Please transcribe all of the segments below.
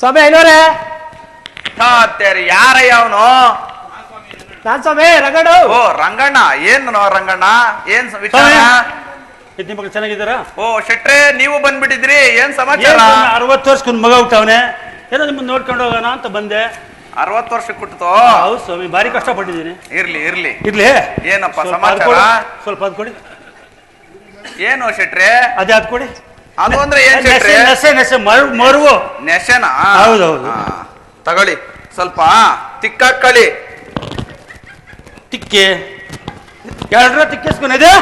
ಸ್ವಾಮಿ ಐನೋರೇ ಯಾರಯ್ಯ ಅವನು? ನಾನ್ ಸ್ವಾಮಿ ರಂಗಣ್ಣ. ಓ ರಂಗಣ್ಣ, ಏನು ರಂಗಣ್ಣ, ಏನ್ ವಿಚಾರ? ಮಕ್ಕಳು ಚೆನ್ನಾಗಿದ್ದಾರ? ಓ ಶೆಟ್ರೆ, ನೀವು ಬಂದ್ಬಿಟ್ಟಿದ್ರಿ, ಏನ್ ಸಮಾಚಾರ? 60 ವರ್ಷಕ್ಕೊಂದು ಮಗ ಹುಟ್ಟವನೆ, ಏನೋ ನಿಮ್ಮನ್ನ ನೋಡ್ಕೊಂಡು ಹೋಗೋಣ ಅಂತ ಬಂದೆ. 60 ವರ್ಷಕ್ಕೆ ಹುಟ್ಟುತ್ತೋ? ಹೌದು ಸ್ವಾಮಿ, ಭಾರಿ ಕಷ್ಟಪಟ್ಟಿದ್ದೀನಿ. ಇರ್ಲಿ ಇರ್ಲಿ ಇರ್ಲಿ. ಏನಪ್ಪ ಸಮಾಚಾರ? ಸ್ವಲ್ಪ ಅದ್ ಕೊಡಿ. ಏನು ಶೆಟ್ರೆ? ಅದೇ ಅದ್ ಕೊಡಿ. ಅದು ಅಂದ್ರೆ ಏನ್ ಶೆಟ್ರೆ? ನೆಸೆ ಮರುವು. ನೆಸೆನಾ? ಹೌದೌದು. ತಗೊಳ್ಳಿ, ಸ್ವಲ್ಪ ತಿಕ್ಕಾಕಳಿ. ತಿಕ್ಕಿ ಎರಡರ ತಿಕ್ಕಿಸ್ಕೊಂಡಿದೆ.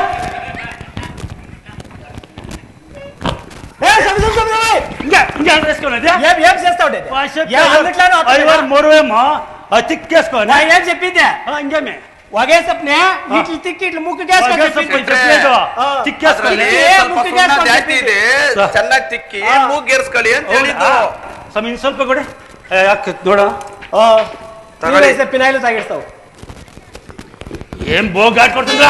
తిక్కేసుకోని ఏం చెప్పిందే ఇంకేమే ఒకే సప్నే ఇట్లు తిక్కి ఇట్లు ముక్కుకి ತಿಕ್కేಸ್ಕೊಳ್ಳಿ. ಚೆನ್ನಾಗಿ ತಿಕ್ಕಿ ಮೂಗೇರ್ಸ್ಕೊಳ್ಳಿ ಅಂತ ಹೇಳಿದ್ದು. ಸ್ವಾಮಿ ಇನ್ನು ಸ್ವಲ್ಪ ಕೊಡಿ. ಯಾಕೆ ನೋಡ ಪಿನಾಯಿಲು ತಾಗಿರ್ತಾವ. ಏನ್ ಬೋಗಾಟ್ ಕೊಡ್ತಿದ್ರ?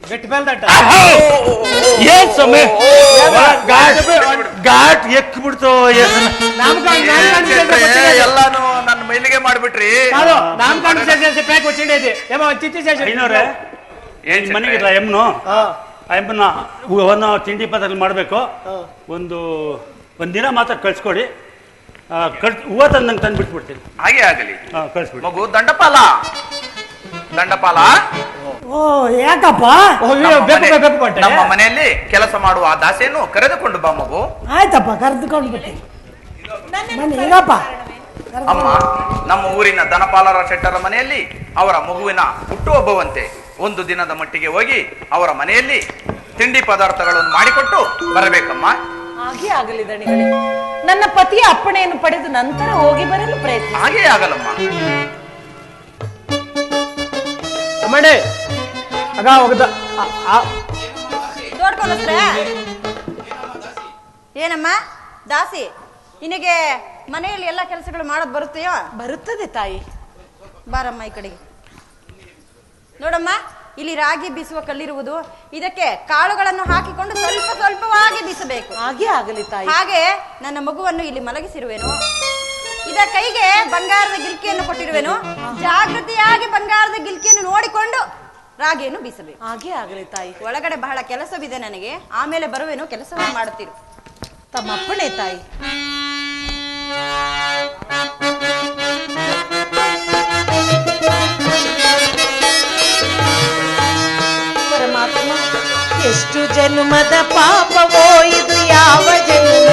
ಗಟ್ಟಿ ಬೆಲ್ದಟ್ಟ ಏನ್ ಸ್ವಾಮಿ ಘಾಟ್ ಎಕ್ ಬಿಡ್ತು. ಎಲ್ಲಾನು ನನ್ನ ಮೈಲಿಗೆ ಮಾಡ್ಬಿಟ್ರಿ. ಏನ್ ಮನೆಗಿಲ್ಲ ಎಮ್ನು, ಎಮ್ಮನ್ನ ಅವನ್ನ ತಿಂಡಿ ಪದಾರ್ಥ ಮಾಡ್ಬೇಕು. ಒಂದಿನ ಮಾತ್ರ ಕಳ್ಸ್ಕೊಡಿ. ಹೂವ ತಂದಂಗೆ ತಂದು ಬಿಟ್ಬಿಡ್ತೀನಿ. ಹಾಗೆ ಆಗಲಿ. ಕಳ್ಸ್ಬಿಡಿ. ಮಗು ದಂಡಪಾಲ, ದಂಡಪಾಲ. ಓ ಯಾಕಪ್ಪ? ನಮ್ಮ ಮನೆಯಲ್ಲಿ ಕೆಲಸ ಮಾಡುವ ಆ ದಾಸೆಯನ್ನು ಕರೆದುಕೊಂಡು ಬಾ ಮಗು. ಆಯ್ತಪ್ಪ, ಕರೆದುಕೊಂಡು ಬಿಟ್ಟೆ. ಅಮ್ಮ, ನಮ್ಮ ಊರಿನ ದನಪಾಲರ ಶೆಟ್ಟರ ಮನೆಯಲ್ಲಿ ಅವರ ಮಗುವಿನ ಹುಟ್ಟುಹಬ್ಬವಂತೆ ಒಂದು ದಿನದ ಮಟ್ಟಿಗೆ ಹೋಗಿ ಅವರ ಮನೆಯಲ್ಲಿ ತಿಂಡಿ ಪದಾರ್ಥಗಳನ್ನು ಮಾಡಿಕೊಟ್ಟು ಬರಬೇಕಮ್ಮ. ಹಾಗೆ ಆಗಲಿ ದಣಿಗಳೇ. ನನ್ನ ಪತಿಯ ಅಪ್ಪಣೆಯನ್ನು ಪಡೆದು ನಂತರ ಹೋಗಿ ಬರಲು ಪ್ರಯತ್ನ. ಹಾಗೇ ಆಗಲಮ್ಮ. ಅಮ್ಮಣ್ಣೆ ಆಗ ಹೋಗದ ಏನಮ್ಮ ದಾಸಿ, ನಿನಗೆ ಮನೆಯಲ್ಲಿ ಎಲ್ಲ ಕೆಲಸಗಳು ಮಾಡೋದು ಬರುತ್ತೆಯೋ? ಬರುತ್ತದೆ ತಾಯಿ. ಬಾರಮ್ಮ ಈ ಕಡೆಗೆ. ನೋಡಮ್ಮ, ಇಲ್ಲಿ ರಾಗಿ ಬೀಸುವ ಕಲ್ಲಿರುವುದು, ಇದಕ್ಕೆ ಕಾಳುಗಳನ್ನು ಹಾಕಿಕೊಂಡು ಸ್ವಲ್ಪ ಸ್ವಲ್ಪವಾಗಿ ಬೀಸಬೇಕು. ಹಾಗೆ ಆಗಲಿ ತಾಯಿ. ಹಾಗೆ ನನ್ನ ಮಗುವನ್ನು ಇಲ್ಲಿ ಮಲಗಿಸಿರುವೆನು. ಇದ ಕೈಗೆ ಬಂಗಾರದ ಗಿಲ್ಕಿಯನ್ನು ಕೊಟ್ಟಿರುವೆನು. ಜಾಗೃತಿಯಾಗಿ ಬಂಗಾರದ ಗಿಲ್ಕಿಯನ್ನು ನೋಡಿಕೊಂಡು ರಾಗಿಯನ್ನು ಬೀಸಬೇಕು. ಹಾಗೆ ಆಗಲಿ ತಾಯಿ. ಒಳಗಡೆ ಬಹಳ ಕೆಲಸವಿದೆ ನನಗೆ, ಆಮೇಲೆ ಬರುವೆನು, ಕೆಲಸವನ್ನು ಮಾಡುತ್ತೀರು. ತಮ್ಮ ಅಪ್ಪಣೆ ತಾಯಿ. ಪರಮಾತ್ಮ, ಎಷ್ಟು ಜನ್ಮದ ಪಾಪವೋ ಇದು, ಯಾವ ಜನ್ಮ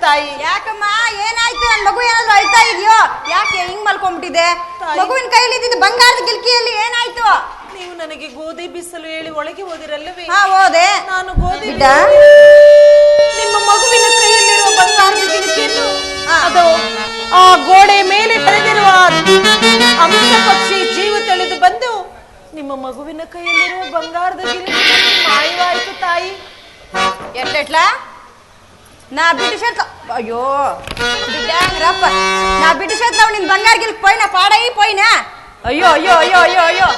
ತಾಯಿ. ಯಾಕಮ್ಮ ಏನಾಯ್ತು? ನನ್ ಮಗು ಏನಾದ್ರು ಅಳ್ತಾ ಇದೆಯೋ? ಯಾಕೆ ಹಿಂಗ್ ಮಲ್ಕೊಂಡ್ಬಿಟ್ಟಿದೆ? ಮಗುವಿನ ಕೈಲಿ ಇದ್ದಿದ್ದು ಬಂಗಾರದ ಗಿಲ್ಕಿಯಲ್ಲಿ ಏನಾಯ್ತು? ನೀವು ನನಗೆ ಗೋಧಿ ಬಿಸಲು ಹೇಳಿ ಒಳಗೆ ಹೋದಿರಲ್ಲವೇ? ಹಾ ಹೋದೆ. ನಾನು ಗೋಧಿ ಬಿಟ್ಟ? ನಿಮ್ಮ ಮಗುವಿನ ಕೈಯಲ್ಲಿರುವ ಬಂಗಾರದ ಗಿಲ್ಕಿಯನ್ನು ಅದು ಆ ಗೋಡೆ ಮೇಲೆ ಬರೆದಿರುವ ಅಂಶ ಪಕ್ಷಿ ಜೀವ ತಿಳಿದು ಬಂದು ನಿಮ್ಮ ಮಗುವಿನ ಕೈಯಲ್ಲಿರುವ ಬಂಗಾರದ ಗಿಲ್ಕಿ ಮಾಯವಾಯಿತು ತಾಯಿ. ಎಟ್ಲೆಟ್ಲಾ ನಾ ಬಿಡಿಸತ್ ಅಯ್ಯೋ ಬಿಡ್ಯಾಂಗ್ರಪ್ಪ ನಾ ಬಿಡಿಸತ್ ನಿನ್ ಬಂಗಾರ ಗಿಲ್ಕ್ ಪೋಯ್ನ ಪಾಡೈ ಪೋಯ್ನ ಅಯ್ಯೋ ಅಯ್ಯೋ ಅಯ್ಯೋ ಅಯ್ಯೋ ಅಯ್ಯೋ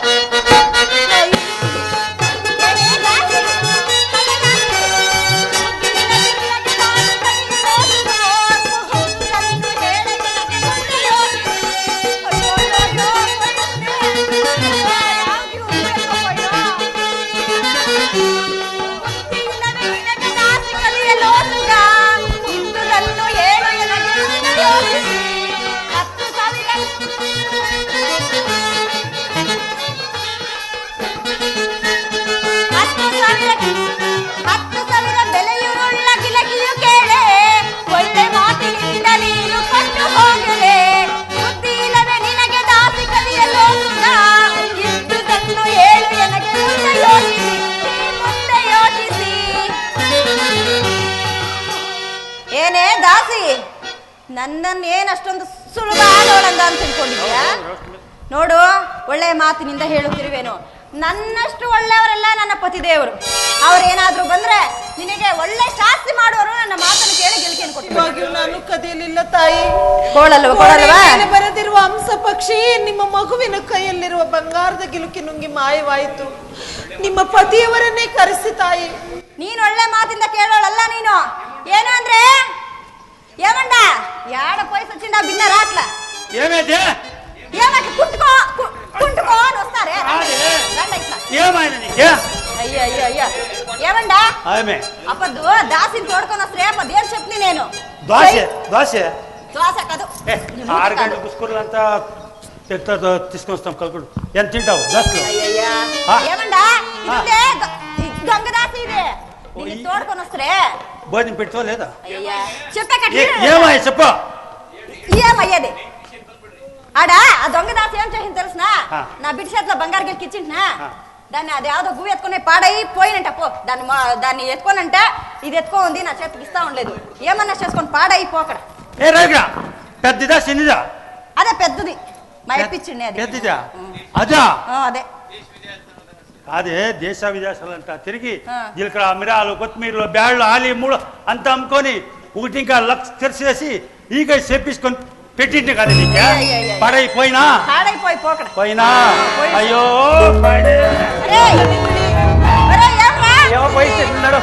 ಏನೇ ದಾಸಿ, ನನ್ನನ್ನು ಏನ್ ಅಷ್ಟೊಂದು ಸುಲಭ ಆಗೋಳಂದ ಅಂತ ತಿಳ್ಕೊಂಡಿದ್ಯಾ? ನೋಡು, ಒಳ್ಳೆ ಮಾತಿನಿಂದ ಹೇಳುತ್ತಿರುವೇನು, ನನ್ನಷ್ಟು ಒಳ್ಳೆಯವರೆಲ್ಲ ನನ್ನ ಪತಿದೇವರು. ಅವ್ರೇನಾದ್ರೂ ಬಂದ್ರೆ ನಿನಗೆ ಒಳ್ಳೆ ಶಾಸ್ತಿ ಮಾಡುವರು. ನನ್ನ ಮಾತನ್ನು ಕೇಳಿ ಗೆಲ್ಕೆಯನ್ನು ಕೊಟ್ಟು ನಾನು ಕದಿಯಲಿಲ್ಲ ತಾಯಿ. ಕೋಳಲ್ವಾ ಬರೆದಿರುವ ಅಂಶ ಪಕ್ಷಿ ನಿಮ್ಮ ಮಗುವಿನ ಕೈಯಲ್ಲಿರುವ ಬಂಗಾರದ ಗಿಲುಕಿ ನುಂಗಿ ಮಾಯವಾಯಿತು. ನಿಮ್ಮ ಪತಿಯವರನ್ನೇ ಕರೆಸಿ ತಾಯಿ. ನೀನ್ ಒಳ್ಳೆ ಮಾತಿಂದ ಕೇಳೋಳಲ್ಲ ನೀನು. ಏನು ಅಂದ್ರೆ ఏమండ యాడ పోయి సచ్చిండా బిన్న రాట్ల ఏమైతే ఏమంటే కుంటుకో అని వస్తారే రండి ఇట్లా ఏమైంది నీకు? అయ్యో అయ్యో అయ్యో ఏమండా ఆమె అప్పదు దాసిని తోడుకొని వస్తే అప్పదు ఏం చెప్తుంది నేను దోశ కాదు 6 గంటలకు కుస్కూర్లంతా తీసుకొని వస్తాం కలుకుడు ఎంత తింటావు దోశలు? అయ్యయ్యా ఏమండా ఇదే దొంగ దాసి ఇదే నిన్ను తోడుకొని వస్తే భోజనం పెట్టుకో లేదా? ఏమయ్య చెప్పు. ఏమయ్యేది ఆడ ఆ దొంగ దాసి ఏం చేసింది తెలుసునా? నా బిడ్డ చేతిలో బంగారు గిల్కి ఇచ్చింటున్నా దాన్ని అది యావదో గువ్వు ఎత్తుకునే పాడైపోయినంట. పో దాన్ని ఎత్తుకోనంట ఇది ఎత్తుకో ఉంది నా చేతికి ఇస్తా ఉండలేదు. ఏమన్నా చేసుకొని పాడైపోకడ. పెద్దదా చిన్నదా? అదే పెద్దది మా ఎప్పించింది. అది పెద్దదా? అదా అదే అదే దేశ విదేశాలంట తిరిగి జీలకర్ర మిరాలు కొత్తిమీరలు బ్యాళ్ళు ఆలి మూడు అంతా అమ్ముకొని ఒకటి ఇంకా లక్ష తెరిచేసి ఈగ చెప్పిసుకొని పెట్టింటే కదా నీకు పడైపోయినా పోయినా అయ్యో ఏమో పోయిస్తున్నాడు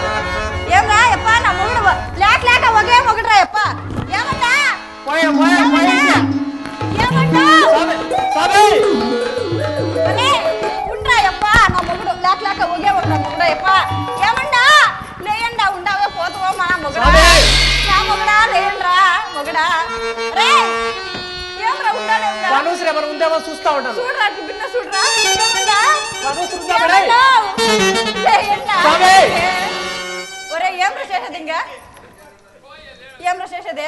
ఏమరా ఎప్ప నా మొగుడు లేక లేక ఒకే మొగుడురా ఎప్ప ఏమంటా ఏమంటా ఉండ్రా ఎప్ప నా మొగుడు లేక లేక ఒకే మొగుడురా ఎప్ప ఏమంటా లేయండా ఉండవే పోతావో మన మొగుడా నా మొగుడా లేయండ్రా మొగుడా రే ఏమరా ఉండాడే ఉండా మనోసరే మనం ఉందేమో చూస్తా ఉంటాను చూడరా బిన్న చూడరా ఏమంటా మనోసరుందా లేయండా ఒరే ఏమరా చేసేది ఇంకా ఏమరా చేసేదే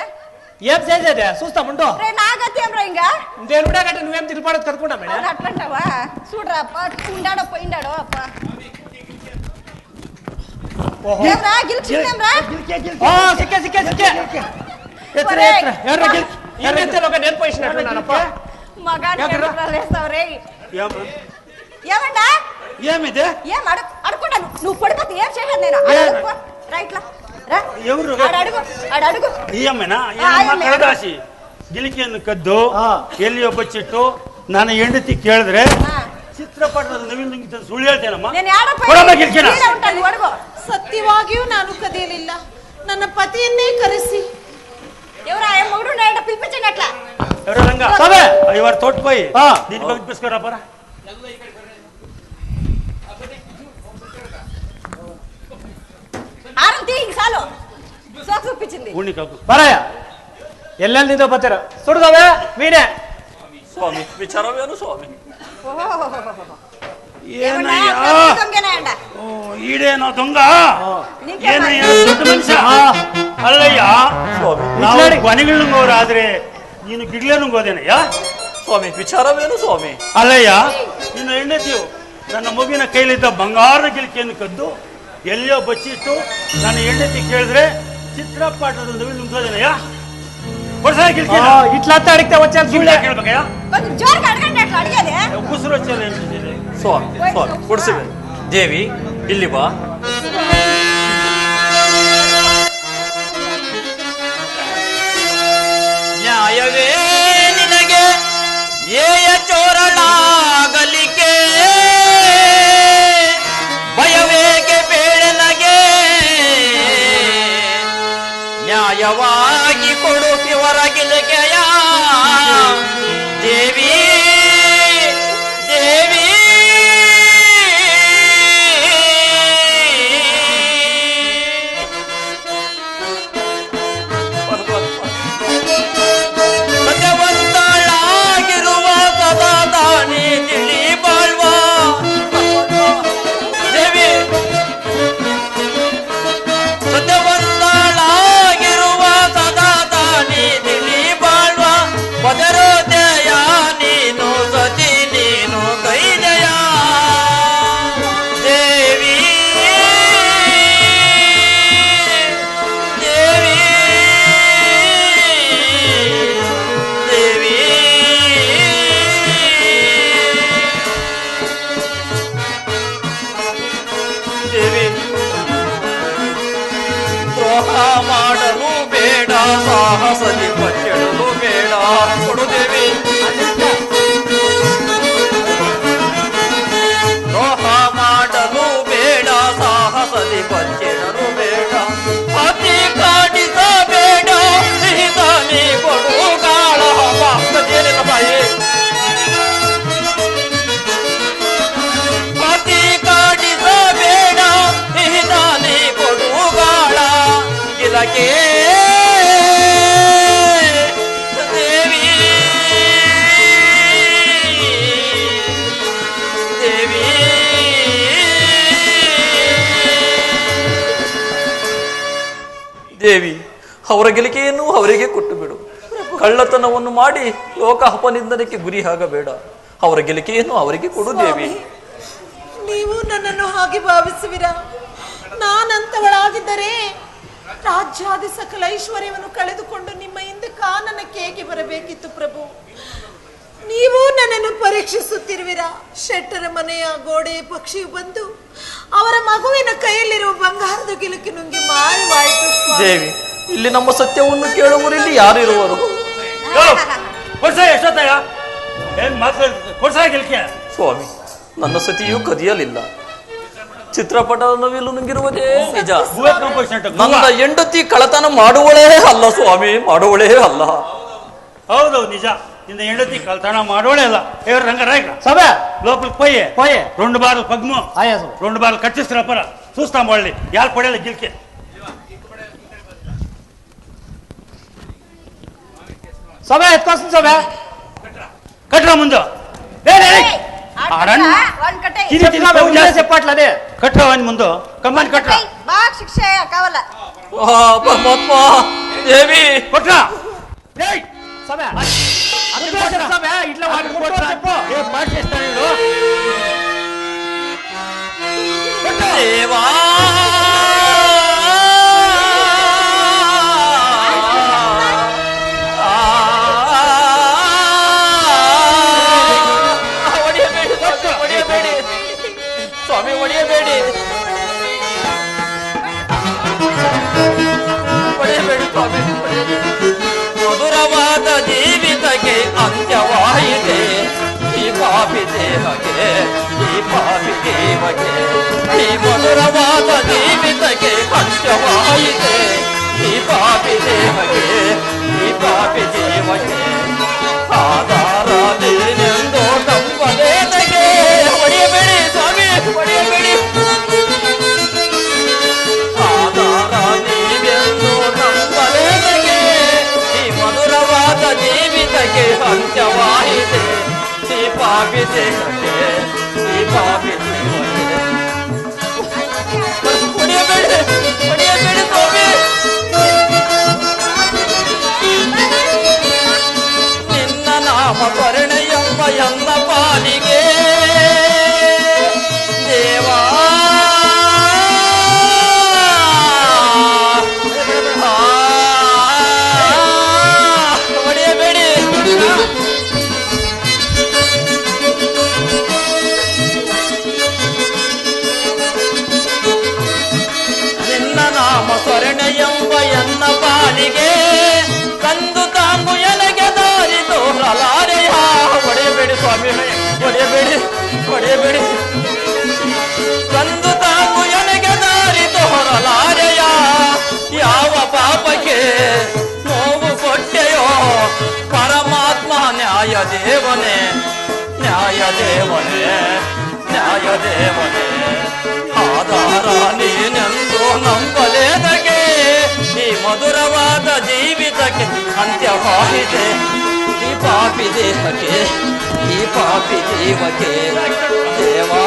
ఏం చేసేదే చూస్తాముంటో రే నాగతి ఏమరా ఇంకా దేవుడా గట్ట నువ్వేం తిరిపాడో కనుక్కుంటా మేడం అట్లంటావా చూడరా అప్ప ఉండాడో పోయిండాడో అప్ప ఏమరా గిల్చిందేమరా ఓ సిక్కే సిక్కే సిక్కే ఎత్ర ఎత్ర ఎర్ర గిల్ ఎర్ర ఒక నేను పోయినట్టున్నానప్ప మగాడు లేస్తావు రే ఏమంటా ఏమిదే ఏం అడుగుంటా నువ్వు పడిపోతే ఏం చేయలేదు నేను రైట్లా ఎవరు అడుగు ಏಮೇನಾ ಕಡದಾಸಿ ಗಿಲಿಕಿಯನ್ನು ಕದ್ದು ಎಲ್ಲಿ ಒಬ್ಬ ಚಿಟ್ಟು ನಾನು ಹೆಂಡತಿ ಕೇಳಿದ್ರೆ ಚಿತ್ರಪಟದಲ್ಲಿ ನವೀನ್ ಸುಳ್ಳು ಹೇಳ್ತೇನಮ್ಮ. ಸತ್ಯವಾಗಿಯೂ ನಾನು ಕದಿಯಲಿಲ್ಲ. ನನ್ನ ಪತಿಯನ್ನೇ ಕರೆಸಿ ಇವರು ತೋಟ್ಕೋಯಿ ನೀನು ಬಗ್ಗಿಸ್ಕೊರಪ್ಪರ చాలు సోకు చూపించింది బరయ్య ಎಲ್ಲೆಲ್ಲಿ ನಿಂತ ಬರ್ತಾರ ಸುಡ್ದವೆ ವೀಣೆ ಸ್ವಾಮಿ ವಿಚಾರವೇನು ಸ್ವಾಮಿ దొంగనే అంట ఈడేనో దొంగ ఏనయ్యా దొడ్డ మనిషి ಅಲ್ಲಯ್ಯ, ಸ್ವಾಮಿ ನಾವು ಕೊನೆಗಳಂಗೋರಾದ್ರೆ ನೀನು ಗಿಡ್ಲನುಂಗೋದೇನಯ್ಯ? ಸ್ವಾಮಿ ವಿಚಾರವೇನು ಸ್ವಾಮಿ? ಅಲ್ಲಯ್ಯ, ನಿನ್ನ ಹೆಂಡತಿಯು ನನ್ನ ಮಗುವಿನ ಕೈಲಿದ್ದ ಬಂಗಾರದ ಗಿಲ್ಕಿಯನ್ನು ಕದ್ದು ಎಲ್ಲಿಯೋ ಬಚ್ಚಿಟ್ಟು ನನ್ನ ಹೆಂಡತಿ ಕೇಳಿದ್ರೆ ಚಿತ್ರಪಾಠದ ನುಂಗೋದೇನಯ್ಯ? ಕೊಡ್ಸ ಗಿಲ್ಕಿ ಇಟ್ಲ ಅಂತ ಅಡಿಕ್ತೆ ವಚ್ಚ ಸುಳ್ಳು ಕೇಳ್ಬೇಕಯ್ಯ? ಒಂದು ಜೋರ್ ಅಡ್ಗಂಡೆ ಅಡಿಗೆದೆ ಉಸಿರು ಹಚ್ಚಲ್ಲ ಹೇಳ್ತಿದ್ದೀರಿ. ಸ್ವಾಮಿ ಸ್ವಾಮಿ ಕೊಡಿಸಿವೆ. ದೇವಿ ಇಲ್ಲಿ ಬಾ. ನ್ಯಾಯವೇ ನಿನಗೆ ಏಯ ಚೋರಳಾಗಲಿಕೆ, ಭಯವೇಗೆ ಬೇಡನಗೆ, ನ್ಯಾಯವಾಗಿ ಕೊಡು ಹೊರಗಿಲಿಕೆಯ ದೇವಿ ದೇವಿ. ಸತ್ಯವಂತಳಾಗಿರುವ ಸದಾ ದಾನಿ ತಿಳಿ ಬಾಳ್ವ ದೇವಿ, ಸತ್ಯವಂತಳಾಗಿರುವ ಸದಾ ದಾನಿ ತಿಳಿ ಬಾಳ್ವ ಬದರೋದಯ ನೀನು ಸತಿ ನೀನು ಕೈದಯ ದೇವಿ ದೇವಿ ದೇವಿ. ದೇವಿ ದ್ರೋಹ ಮಾಡಲು ಬೇಡ, ಸಾಹಸದಿ ಬಚ್ಚಿಡಲು ಬೇಡ, ಕೊಡು ದೇವಿ. ದ್ರೋಹ ಮಾಡಲು ಬೇಡ, ಸಾಹಸದಿ ಬಚ್ಚಿಡಲು ಬೇಡ, ಅತಿ ಕಾಡಿಸಬೇಡ, ಹಿತಾನಿ ಕೊಡು ಗಾಳ ಬಾಯಿನ ಬಾಯಿ. ಅತಿ ಕಾಡಿಸಬೇಡ, ಹಿತಾನಿ ಕೊಡು ಗಾಳ ಗಿಲಕೆ ದೇವಿ ದೇವಿ. ದೇವಿ ಅವರ ಗೆಲಿಕೆಯನ್ನು ಅವರಿಗೆ ಕೊಟ್ಟು ಬಿಡು. ಕಳ್ಳತನವನ್ನು ಮಾಡಿ ಲೋಕ ಅಪನಿಂದನಕ್ಕೆ ಗುರಿ ಆಗಬೇಡ. ಅವರ ಗೆಲಿಕೆಯನ್ನು ಅವರಿಗೆ ಕೊಡು ದೇವಿ. ನೀವು ನನ್ನನ್ನು ಹಾಗೆ ಭಾವಿಸುವಿರಾ? ನಾನಂತವಳಾಗಿದ್ದರೆ ರಾಜ್ಯಾದಿ ಸಕಲ ಐಶ್ವರ್ಯವನ್ನು ಕಳೆದುಕೊಂಡು ನಿಮ್ಮ ಹಿಂದೆ ಕಾನನಕ್ಕೆ ಹೇಗೆ ಬರಬೇಕಿತ್ತು ಪ್ರಭು. ನೀವು ನನ್ನನ್ನು ಪರೀಕ್ಷಿಸುತ್ತಿರುವಿರಾ? ಶೆಟ್ಟರ ಮನೆಯ ಗೋಡೆ ಪಕ್ಷಿಯು ಬಂದು ಅವರ ಮಗುವಿನ ಕೈಯಲ್ಲಿರುವ ಬಂಗಾರದ ಗಿಲುಕಿ ನುಂಗಿ ಮಾಯವಾಯಿತು ಸ್ವಾಮಿ. ದೇವಿ ಇಲ್ಲಿ ನಮ್ಮ ಸತ್ಯವನ್ನು ಕೇಳುವರಿಲ್ಲಿ ಯಾರು ಇರುವರು? ಕೊಡ್ಸ ಎಷ್ಟೊತ್ತಾಗ ಏನ್ ಮಾತಾಡ ಕೊಡ್ಸ ಗಿಲ್ಕಿ. ಸ್ವಾಮಿ ನನ್ನ ಸತಿಯು ಕದಿಯಲಿಲ್ಲ. ಚಿತ್ರಪಟದ ನವಿಲು ನುಂಗಿರುವುದೇ ನಿಜ. ನನ್ನ ಹೆಂಡತಿ ಕಳತನ ಮಾಡುವಳೇ ಅಲ್ಲ ಸ್ವಾಮಿ, ಮಾಡುವಳೇ ಅಲ್ಲ. ಹೌದೌದು ನಿಜ. ನಿನ್ನ ಹೆಂಡತಿ ಕಳ್ತನ ಮಾಡೋಳೆ ಅಲ್ಲ. ఎవరు రంగరాయక సభ లోపలికి పోయే పోయే 2 బార్లు పగ్ము ఆయా సభ 2 బార్లు కట్టిస్తున్నా పర చూస్తాం వాళ్ళని యారు పడేలా గిల్కే సభ ఎత్తుకొస్తుంది సభ కట్టరా ముందు ఆడన్ ఇది చెప్పట్లే అదే కట్టరా వాని ముందు కమ్మని కట్టరా బాగా శిక్ష కావాల ಪರಮಾತ್ಮ ದೇವಿ కొట్టరా సభ సభ ఇట్లా చెప్పు పాటు చేస్తాను ದೇವಾ ಹೊಡೆಯಬೇಡಿ ಸ್ವಾಮಿ, ಹೊಡೆಯಬೇಡಿ ಹೊಡೆಯಬೇಡಿ ಸ್ವಾಮಿ. ಮಧುರವಾದ ಜೀವಿತಕ್ಕೆ ಅಂತ್ಯವಾಯಿತೆ ಈ ಪಾಪಿ ದೇಹಕ್ಕೆ, ಈ ಪಾಪಿ ದೇವಕ್ಕೆ. ಈ ಮಧುರವಾದ ಜೀವಿತಕ್ಕೆ ಅಂತ್ಯವಾಯಿತೆ ಈ ಪಾಪಿ ದೇಹಕ್ಕೆ, ಈ ಪಾಪಿ ಜೀವಕ್ಕೆ. ಆಧಾರ ನೀನೆಂದು ನಂಬಲೇದಕ್ಕೆ. ಹೊಡೆಯಬೇಡಿ ಸ್ವಾಮಿ, ಹೊಡೆಯಬೇಡಿ. ಆಧಾರ ನೀವೆಂದು ನಂಬಲೇದಕ್ಕೆ. ಈ ಮಧುರವಾದ ಜೀವಿತಕ್ಕೆ ಅಂತ್ಯವಾಯಿತೆ ಈ ಪಾಪಿ ದೇಹಕ್ಕೆ, ಈ ಪಾಪಿ ಜೀವಕ್ಕೆ. ಹೊಡೆಯಬೇಡಿ, ಹೊಡೆಯಬೇಡಿ ಸ್ವಾಮಿ. ಕರುಣೆಯೆಂಬ ಎನ್ನ ಪಾಲಿಗೆ ಕಂದು ತಾಂಬು ಎನಗೆ ದಾರಿ ತೋರಲಾರೆಯ. ಒಡೆಯಬೇಡಿ ಸ್ವಾಮಿ, ಒಡೆಯಬೇಡಿ, ಒಡೆಯಬೇಡಿ. ಕಂದು ತಾಂಬು ಎನಗೆ ದಾರಿ ತೋರಲಾರೆಯ. ಯಾವ ಪಾಪಕ್ಕೆ ನೋವು ಕೊಟ್ಟೆಯೋ ಪರಮಾತ್ಮ ನ್ಯಾಯ ದೇವನೇ, ನ್ಯಾಯ ದೇವನೇ, ನ್ಯಾಯ ದೇವನೇ. ಆಧಾರ ನೀನೆಂದು ನಂಬಲೇದಗೆ ಈ ಮಧುರವಾದ ಜೀವಿತಕ್ಕೆ ಅಂತ್ಯವಾಗಿದೆ. ಈ ಪಾಪಿ ದೇಹಕ್ಕೆ, ಈ ಪಾಪಿ ಜೀವಕ್ಕೆ ದೇವಾ.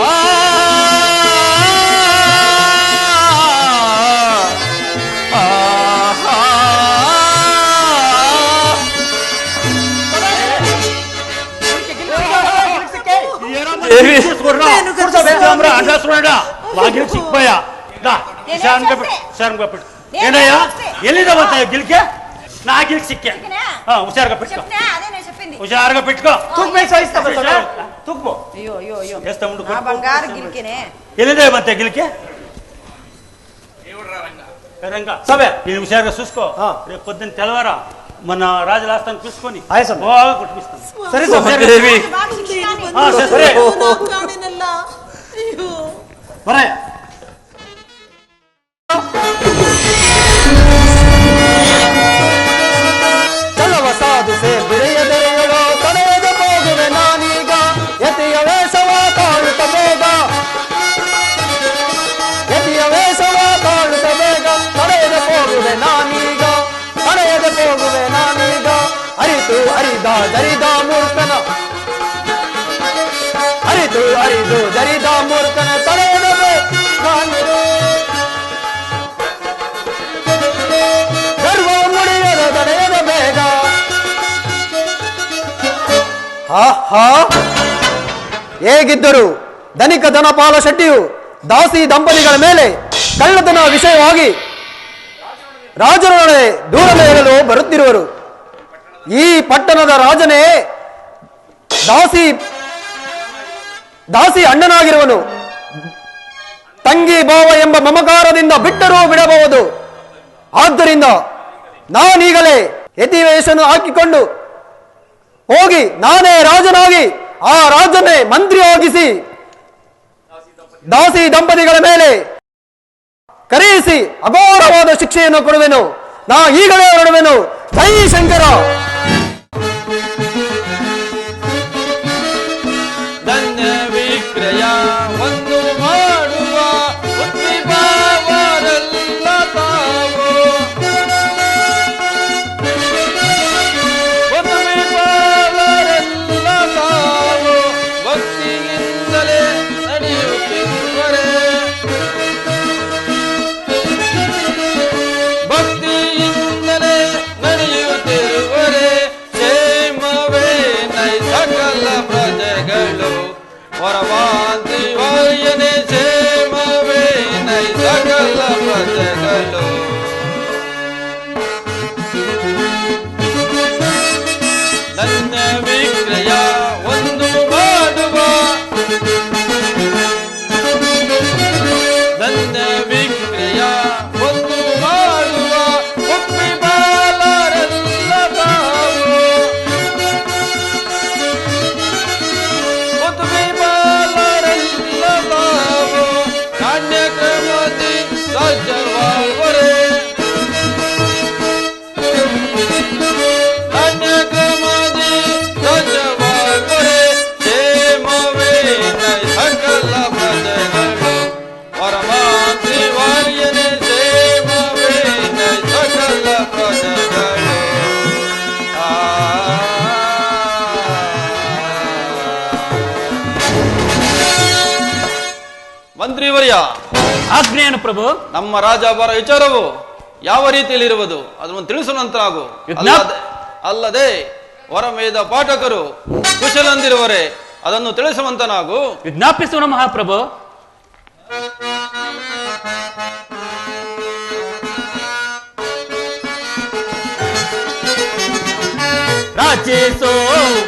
ಸಿಕ್ಬಯ್ಯ ಏನಯ್ಯ ಎಲ್ಲಿದ ಬಂತ ಗಿಲ್ಕೆ ನಾ ಗಿಲ್ಕ್ ಸಿಕ್ಕೆ ಹುಷಾರ್ಗ ಬಿಟ್ಕೋ, ಹುಷಾರ್ಗ ಬಿಟ್ಕೋ. ಬಂಗಾರ ಗಿಲ್ಕೆನೆ ಎಲ್ಲಿದೆ ಮತ್ತೆ ಗಿಲ್ಕೆ రంగ సబే నేను హుషారుగా చూసుకో. రేపు పొద్దున్న తెల్లవార మన రాజలాస్తాను చూసుకొని బాగా కొట్టిస్తాను. సరే దేవి సరే బరే ಚಲವ ಸಾಧಿಸೆ ಬಿಳೆಯದೆರೆಯೋ ತಡೆಯದ ಹೋಗುವೆ ನಾನೀಗ. ಯತಿಯ ವೇಷವ ಕಾಣುತ್ತ ಬೇಗ, ಯತಿಯ ವೇಷವ ಕಾಣುತ್ತ ಬೇಗ. ತಡೆಯದ ಹೋಗುವೆ ನಾನೀಗ, ತಡೆಯದ ಹೋಗುವೆ ನಾನೀಗ. ಅರಿತು ಅರಿದ ಜರಿದ ಮೂರ್ಖನ, ಅರಿತು ಅರಿದು ಜರಿದ ಮೂರ್ಖನ ತಡೆಯದ ಗರ್ವ ಮುಡಿಯದ ತಡೆಯದ ಬೇಗ. ಹೇಗಿದ್ದರು ಧನಿಕ ಧನಪಾಲ ಶೆಟ್ಟಿಯು ದಾಸಿ ದಂಪತಿಗಳ ಮೇಲೆ ಕಳ್ಳತನ ವಿಷಯವಾಗಿ ರಾಜರೊಡನೆ ದೂರನ್ನು ಹೇಳಲು ಬರುತ್ತಿರುವರು. ಈ ಪಟ್ಟಣದ ರಾಜನೇ ದಾಸಿ ಅಣ್ಣನಾಗಿರುವನು. ತಂಗಿ ಭಾವ ಎಂಬ ಮಮಕಾರದಿಂದ ಬಿಟ್ಟರೂ ಬಿಡಬಹುದು. ಆದ್ದರಿಂದ ನಾನೀಗಲೇ ಯತಿವೇಷನು ಹಾಕಿಕೊಂಡು ಹೋಗಿ ನಾನೇ ರಾಜನಾಗಿ ಆ ರಾಜನೇ ಮಂತ್ರಿಯಾಗಿಸಿ ದಾಸಿ ದಂಪತಿಗಳ ಮೇಲೆ ಕರೆಯಿಸಿ ಅಘೋರವಾದ ಶಿಕ್ಷೆಯನ್ನು ಕೊಡುವೆನು. ನಾ ಈಗಲೇ ಹೊರಡುವೆನು. ಜೈ ಶಂಕರ. ಧನ್ಯ ವಿಕ್ರಯ ಒಂದು ಮಾಡುವ ಉದ್ವಿಭಾವರೆಲ್ಲ ತಾವು. ಉದ್ವಿಭಾವರೆಲ್ಲ ತಾವು ಭಕ್ತಿಯಿಂದಲೇ ನಡೆಯುತ್ತಿರುವರೆ, ಭಕ್ತಿಯಿಂದಲೇ ನಡೆಯುತ್ತಿರುವರೆ. ಕ್ಷೇಮವೇ ನೈ ಸಕಲ ಪ್ರಜೆಗಳು ವರವಾಂತಿ ವಾಯನೆ. ಕ್ಷೇಮವೇ ನೈ ಸಕಲ ಪ್ರಜೆಗಳು. ನನ್ನ ವಿಕ್ರಯ ಒಂದು ಮಾಡುವ, ನನ್ನ ವಿಕ್ರಯ ಒಂದು ಮಾಡುವ ಉದ್ವಿಭಾವರೆಲ್ಲ ತಾವು. ಉದ್ವಿಭಾವರೆಲ್ಲ ತಾವು ನಾಣ್ಯಕ್ರಮದಿ ರಾಜ್ಯವಾಗುವರೆ, ನಾಣ್ಯಕ್ರಮದಿ ರಾಜ್ಯವಾಗುವರೆ. ಕ್ಷೇಮವೇ ನೈ ಸಕಲ ಪ್ರಜೆಗಳು ಪರಮಾತ್ರಿ ವಾರ್ಯನೆ. ಕ್ಷೇಮವೇ ನೈ ಸಕಲ ಪ್ರಜೆಗಳು. ಮಂತ್ರಿವರ್ಯ, ಆಜ್ಞೆಯನ್ನು ಪ್ರಭು. ನಮ್ಮ ರಾಜಭಾರ ವಿಚಾರವು ಯಾವ ರೀತಿಯಲ್ಲಿರುವುದು ಅದನ್ನು ತಿಳಿಸುವಂತಾಗು. ಅಲ್ಲದೆ ವರಮೇದ ಪಾಠಕರು ಕುಶಲಂದಿರುವರೆ ಅದನ್ನು ತಿಳಿಸುವಂತನಾಗು. ವಿಜ್ಞಾಪಿಸುವ ಮಹಾಪ್ರಭು. ರಚಿಸೋ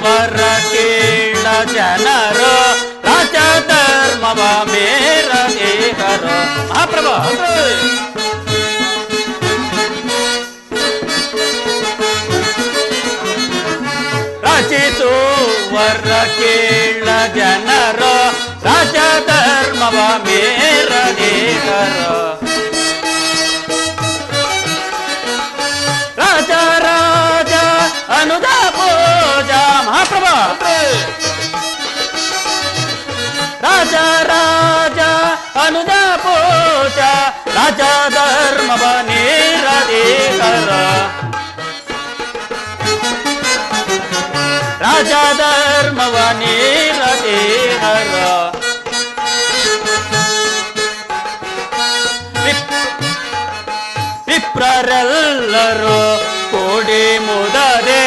ವರ ಕೇಳ ಜನರು ರಾಜ ಧರ್ಮವ ಮೇರ ದೇಹರು. ಮಹಾಪ್ರಭು ವರ ಕೇಳ ಜನರು ರಾಜ ಧರ್ಮವ ಮೇರದೇಕರ ರಾಜ ರಾಜ ಅನುದ ಪೂಜಾ ಮಹಾಪ್ರಭಾ ರಾಜ ರಾಜ ಅನುದ ಪೂಜಾ ರಾಜ ಧರ್ಮವ ನೇರದೇಕರ ರಾಜ ಧರ್ಮವ ನೇರದೇಕರ ವಿಪ್ರರೆಲ್ಲರೂ ಕೋಡಿ ಮುದದೆ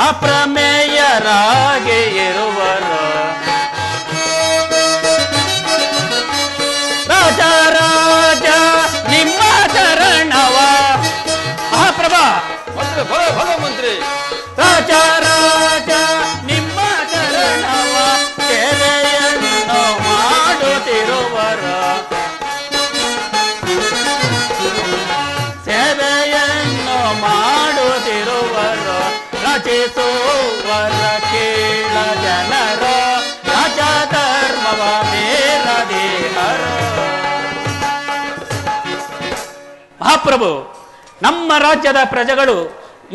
ಅಪ್ರಮೇಯರಾಗಿ ಇರುವರು ರಾಜ ರಾಜ ನಿಮ್ಮ ಚರಣವ ಮಹಾಪ್ರಭಾ ಮಂತ್ರಿ ರಾಜ ರಾಜ ನಿಮ್ಮ ಚರಣವ ಸೇವೆಯನ್ನು ಮಾಡುತ್ತಿರುವರ ಸೇವೆಯನ್ನು ಮಾಡುತ್ತಿರುವರ ರಚಿಸುವರ ಕೇಳ ಜನರ ರಾಜ ಧರ್ಮವ ಮೇಲದೇಹರ ಮಹಾಪ್ರಭು ನಮ್ಮ ರಾಜ್ಯದ ಪ್ರಜೆಗಳು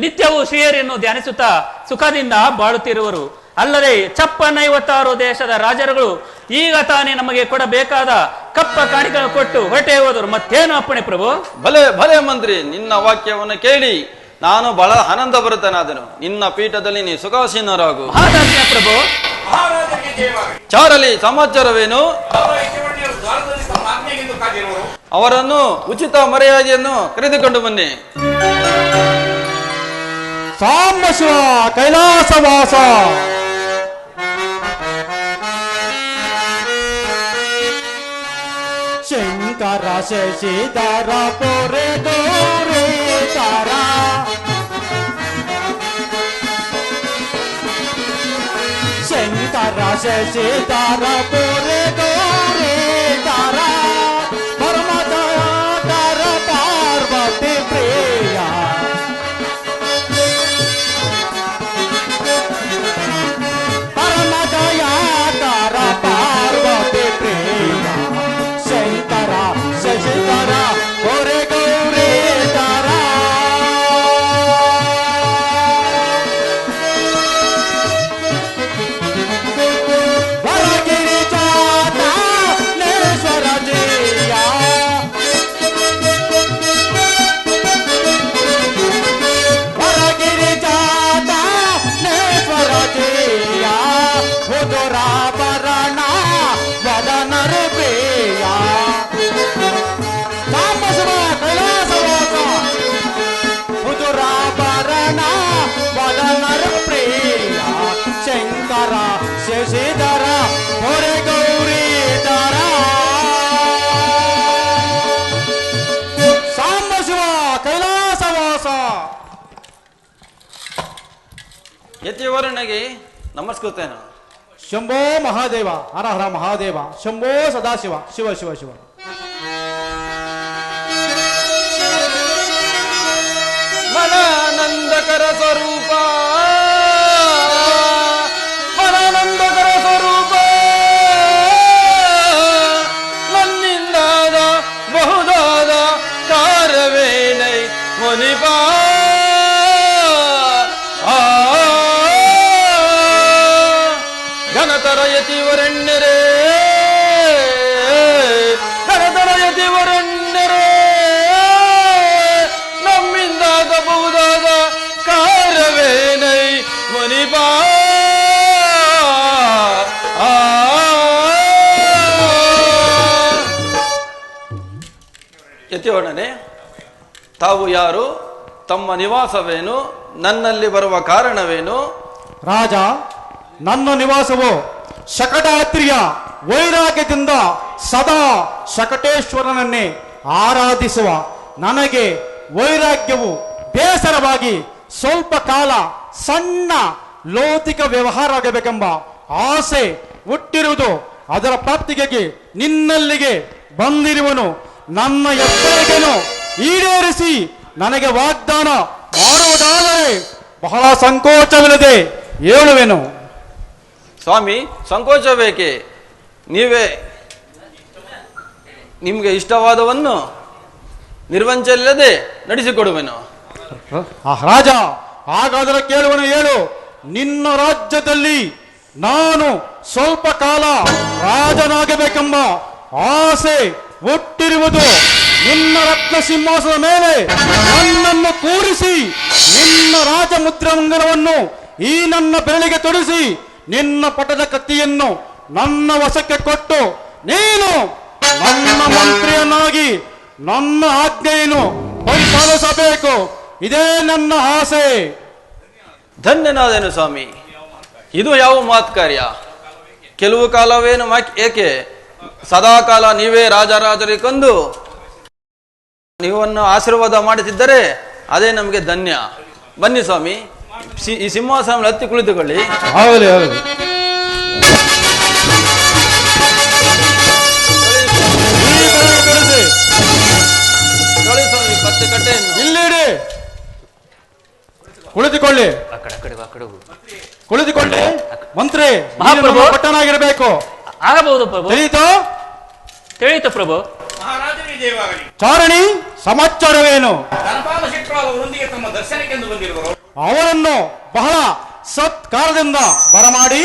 ನಿತ್ಯವೂ ಶ್ರೀಯರನ್ನು ಧ್ಯಾನಿಸುತ್ತಾ ಸುಖದಿಂದ ಬಾಳುತ್ತಿರುವರು. ಅಲ್ಲದೆ 56 ದೇಶದ ರಾಜರುಗಳು ಈಗ ತಾನೇ ನಮಗೆ ಕೊಡಬೇಕಾದ ಕಪ್ಪ ಕಾಣಿಕೆಗಳನ್ನು ಕೊಟ್ಟು ಹೊರಟೆ ಹೋದರು. ಮತ್ತೇನು ಅಪ್ಪಣೆ ಪ್ರಭು? ಭಲೆ ಭಲೆ ಮಂತ್ರಿ, ನಿನ್ನ ವಾಕ್ಯವನ್ನು ಕೇಳಿ ನಾನು ಬಹಳ ಆನಂದ ಬರುತ್ತೇನಾದನು. ನಿನ್ನ ಪೀಠದಲ್ಲಿ ನೀ ಸುಖಾಸೀನರಾಗು. ಹಾಗಾದ್ರೆ ಪ್ರಭು ಚಾರಲಿ ಸಮಾಚಾರವೇನು? ಅವರನ್ನು ಉಚಿತ ಮರ್ಯಾದೆಯನ್ನು ಕರೆದುಕೊಂಡು ಬನ್ನಿ. ಸಾಂಬ ಶಿವ ಕೈಲಾಸವಾಸ ಶಂಕರ ಶಶಿಧರ ಪೊರೆ ಗೌರಿ ತಾರ ಶಂಕರ ಶಶಿಧರ ಪೊರೆ ಗೌರಿ ತಾರ ಪರಮದಯಾಕರ ಪಾರ್ವತಿ ಪ್ರಿಯ ಪರಮದಯಾಕರ ಪಾರ್ವತಿ ಪ್ರಿಯ ಶಂಕರ ಶಶಿಧರ ಪೊರೆ ಗೌರಿ ತಾರ ವರಗಿರಿ ಜಾತ ನೇಶ್ವರ ಜಿಯ ವರಗಿರಿ ಜಾತ ನೇಶ್ವರ ಜಿಯ ಉದುರಾಭರಣ ವದನರ ಪ್ರಿಯ ಸಾಂಬಶಿವ ಕೈಲಾಸವಾಸ ಉದುರಾಭರಣ ವದನರ ಪ್ರಿಯ ಶಂಕರ ಶಶಿಧರ ಹೊರೆ ಗೌರಿ ತರ ಸಾಂಬಶಿವ ಕೈಲಾಸವಾಸ ಯತಿವರನಿಗೆ ನಮಸ್ಕೃತೇನು. ಶಂಭೋ ಮಹಾದೇವ ಹರ ಹರ ಮಹಾದೇವ ಶಂಭೋ ಸದಾಶಿವ ಶಿವ ಶಿವ ಶಿವ ಮನಾನಂದಕರ ಸ್ವರೂಪ ಮನಾನಂದಕರ ಸ್ವರೂಪ ನನ್ನಿಂದಾದ ಬಹುದಾದ ಕಾರ್ಯವೇನೈ ಮುನಿಪ ಘನತರ ಯತಿವರಣ್ಯರೇ ಘನತರ ಯತಿವರಣ್ಯರೇ ನಮ್ಮಿಂದಾದ ಬಹುದಾದ ಕಾರ್ಯವೇನೈ ಮುನಿಪ ಯತಿವರ್ಣನೆ, ತಾವು ಯಾರು? ತಮ್ಮ ನಿವಾಸವೇನು? ನನ್ನಲ್ಲಿ ಬರುವ ಕಾರಣವೇನು? ರಾಜ, ನನ್ನ ನಿವಾಸವು ಶಕಟಾತ್ರಿಯ ವೈರಾಗ್ಯದಿಂದ ಸದಾ ಶಕಟೇಶ್ವರನನ್ನೇ ಆರಾಧಿಸುವ ನನಗೆ ವೈರಾಗ್ಯವು ಬೇಸರವಾಗಿ ಸ್ವಲ್ಪ ಕಾಲ ಸಣ್ಣ ಲೌಕಿಕ ವ್ಯವಹಾರ ಆಗಬೇಕೆಂಬ ಆಸೆ ಹುಟ್ಟಿರುವುದು. ಅದರ ಪ್ರಾಪ್ತಿಗಾಗಿ ನಿನ್ನಲ್ಲಿಗೆ ಬಂದಿರುವನು. ನನ್ನ ಎಚ್ಚರಿಕೆಯನ್ನು ಈಡೇರಿಸಿ ನನಗೆ ವಾಗ್ದಾನ ಮಾಡುವುದಾದರೆ ಬಹಳ ಸಂಕೋಚವಿಲ್ಲದೆ ಹೇಳುವೆನು. ಸ್ವಾಮಿ, ಸಂಕೋಚ ಬೇಕೆ? ನಿಮಗೆ ಇಷ್ಟವಾದವನ್ನು ನಿರ್ವಂಚಲ್ಲದೆ ನಡೆಸಿಕೊಡುವೆನು. ರಾಜ, ಹಾಗಾದರೆ ಕೇಳುವನು, ಹೇಳು. ನಿನ್ನ ರಾಜ್ಯದಲ್ಲಿ ನಾನು ಸ್ವಲ್ಪ ಕಾಲ ರಾಜನಾಗಬೇಕೆಂಬ ಆಸೆ ಹುಟ್ಟಿರುವುದು. ನಿನ್ನ ರತ್ನ ಸಿಂಹಾಸನದ ಮೇಲೆ ನನ್ನನ್ನು ಕೂರಿಸಿ ನಿನ್ನ ರಾಜಮುದ್ರಾಂಗಣವನ್ನು ಈ ನನ್ನ ಬೆರಳಿಗೆ ತೊಡಿಸಿ ನಿನ್ನ ಪಟದ ಕತ್ತಿಯನ್ನು ನನ್ನ ವಶಕ್ಕೆ ಕೊಟ್ಟು ನೀನು ನನ್ನ ಮಂತ್ರಿಯನ್ನಾಗಿ ನನ್ನ ಆಜ್ಞೆಯನ್ನು ಪರಿಪಾಲಿಸಬೇಕು. ಇದೇ ನನ್ನ ಆಸೆ. ಧನ್ಯನಾದೆನು ಸ್ವಾಮಿ. ಇದು ಯಾವ ಮಾತು ಕಾರ್ಯ? ಕೆಲವು ಕಾಲವೇನು ಏಕೆ ಸದಾಕಾಲ ನೀವೇ ರಾಜರಾಜರಿಗೊಂದು ನೀವನ್ನು ಆಶೀರ್ವಾದ ಮಾಡುತ್ತಿದ್ದರೆ ಅದೇ ನಮಗೆ ಧನ್ಯ. ಬನ್ನಿ ಸ್ವಾಮಿ, ಈ ಸಿಂಹಾಸನ ಹತ್ತಿ ಕುಳಿತುಕೊಳ್ಳಿ. ಆಗಲಿ ಆಗಲಿ. ತೊಳಿ ಸ್ವಾಮಿ ಪತ್ತೆ ಕಟ್ಟೆಯನ್ನು ಇಲ್ಲಿಡಿ. ಕುಳಿತುಕೊಳ್ಳಿ. ಕುಳಿತುಕೊಳ್ಳಿ. ಮಂತ್ರಿ, ಮಹಾಪ್ರಭು. ಪಟ್ಟಣಾಗಿರಬೇಕು. ಆಗಬಹುದು ಪ್ರಭು. ತಿಳಿಯಿತು ಪ್ರಭು. ಚಾರಣಿ, ಸಮಾಚಾರವೇನು? ಧನಪಾಲ ಶೆಟ್ಟರು ಅವರೊಂದಿಗೆ ತಮ್ಮ ದರ್ಶನಕ್ಕೆಂದು ಬಂದಿರುವರು. ಅವರನ್ನು ಬಹಳ ಸತ್ಕಾರದಿಂದ ಬರಮಾಡಿ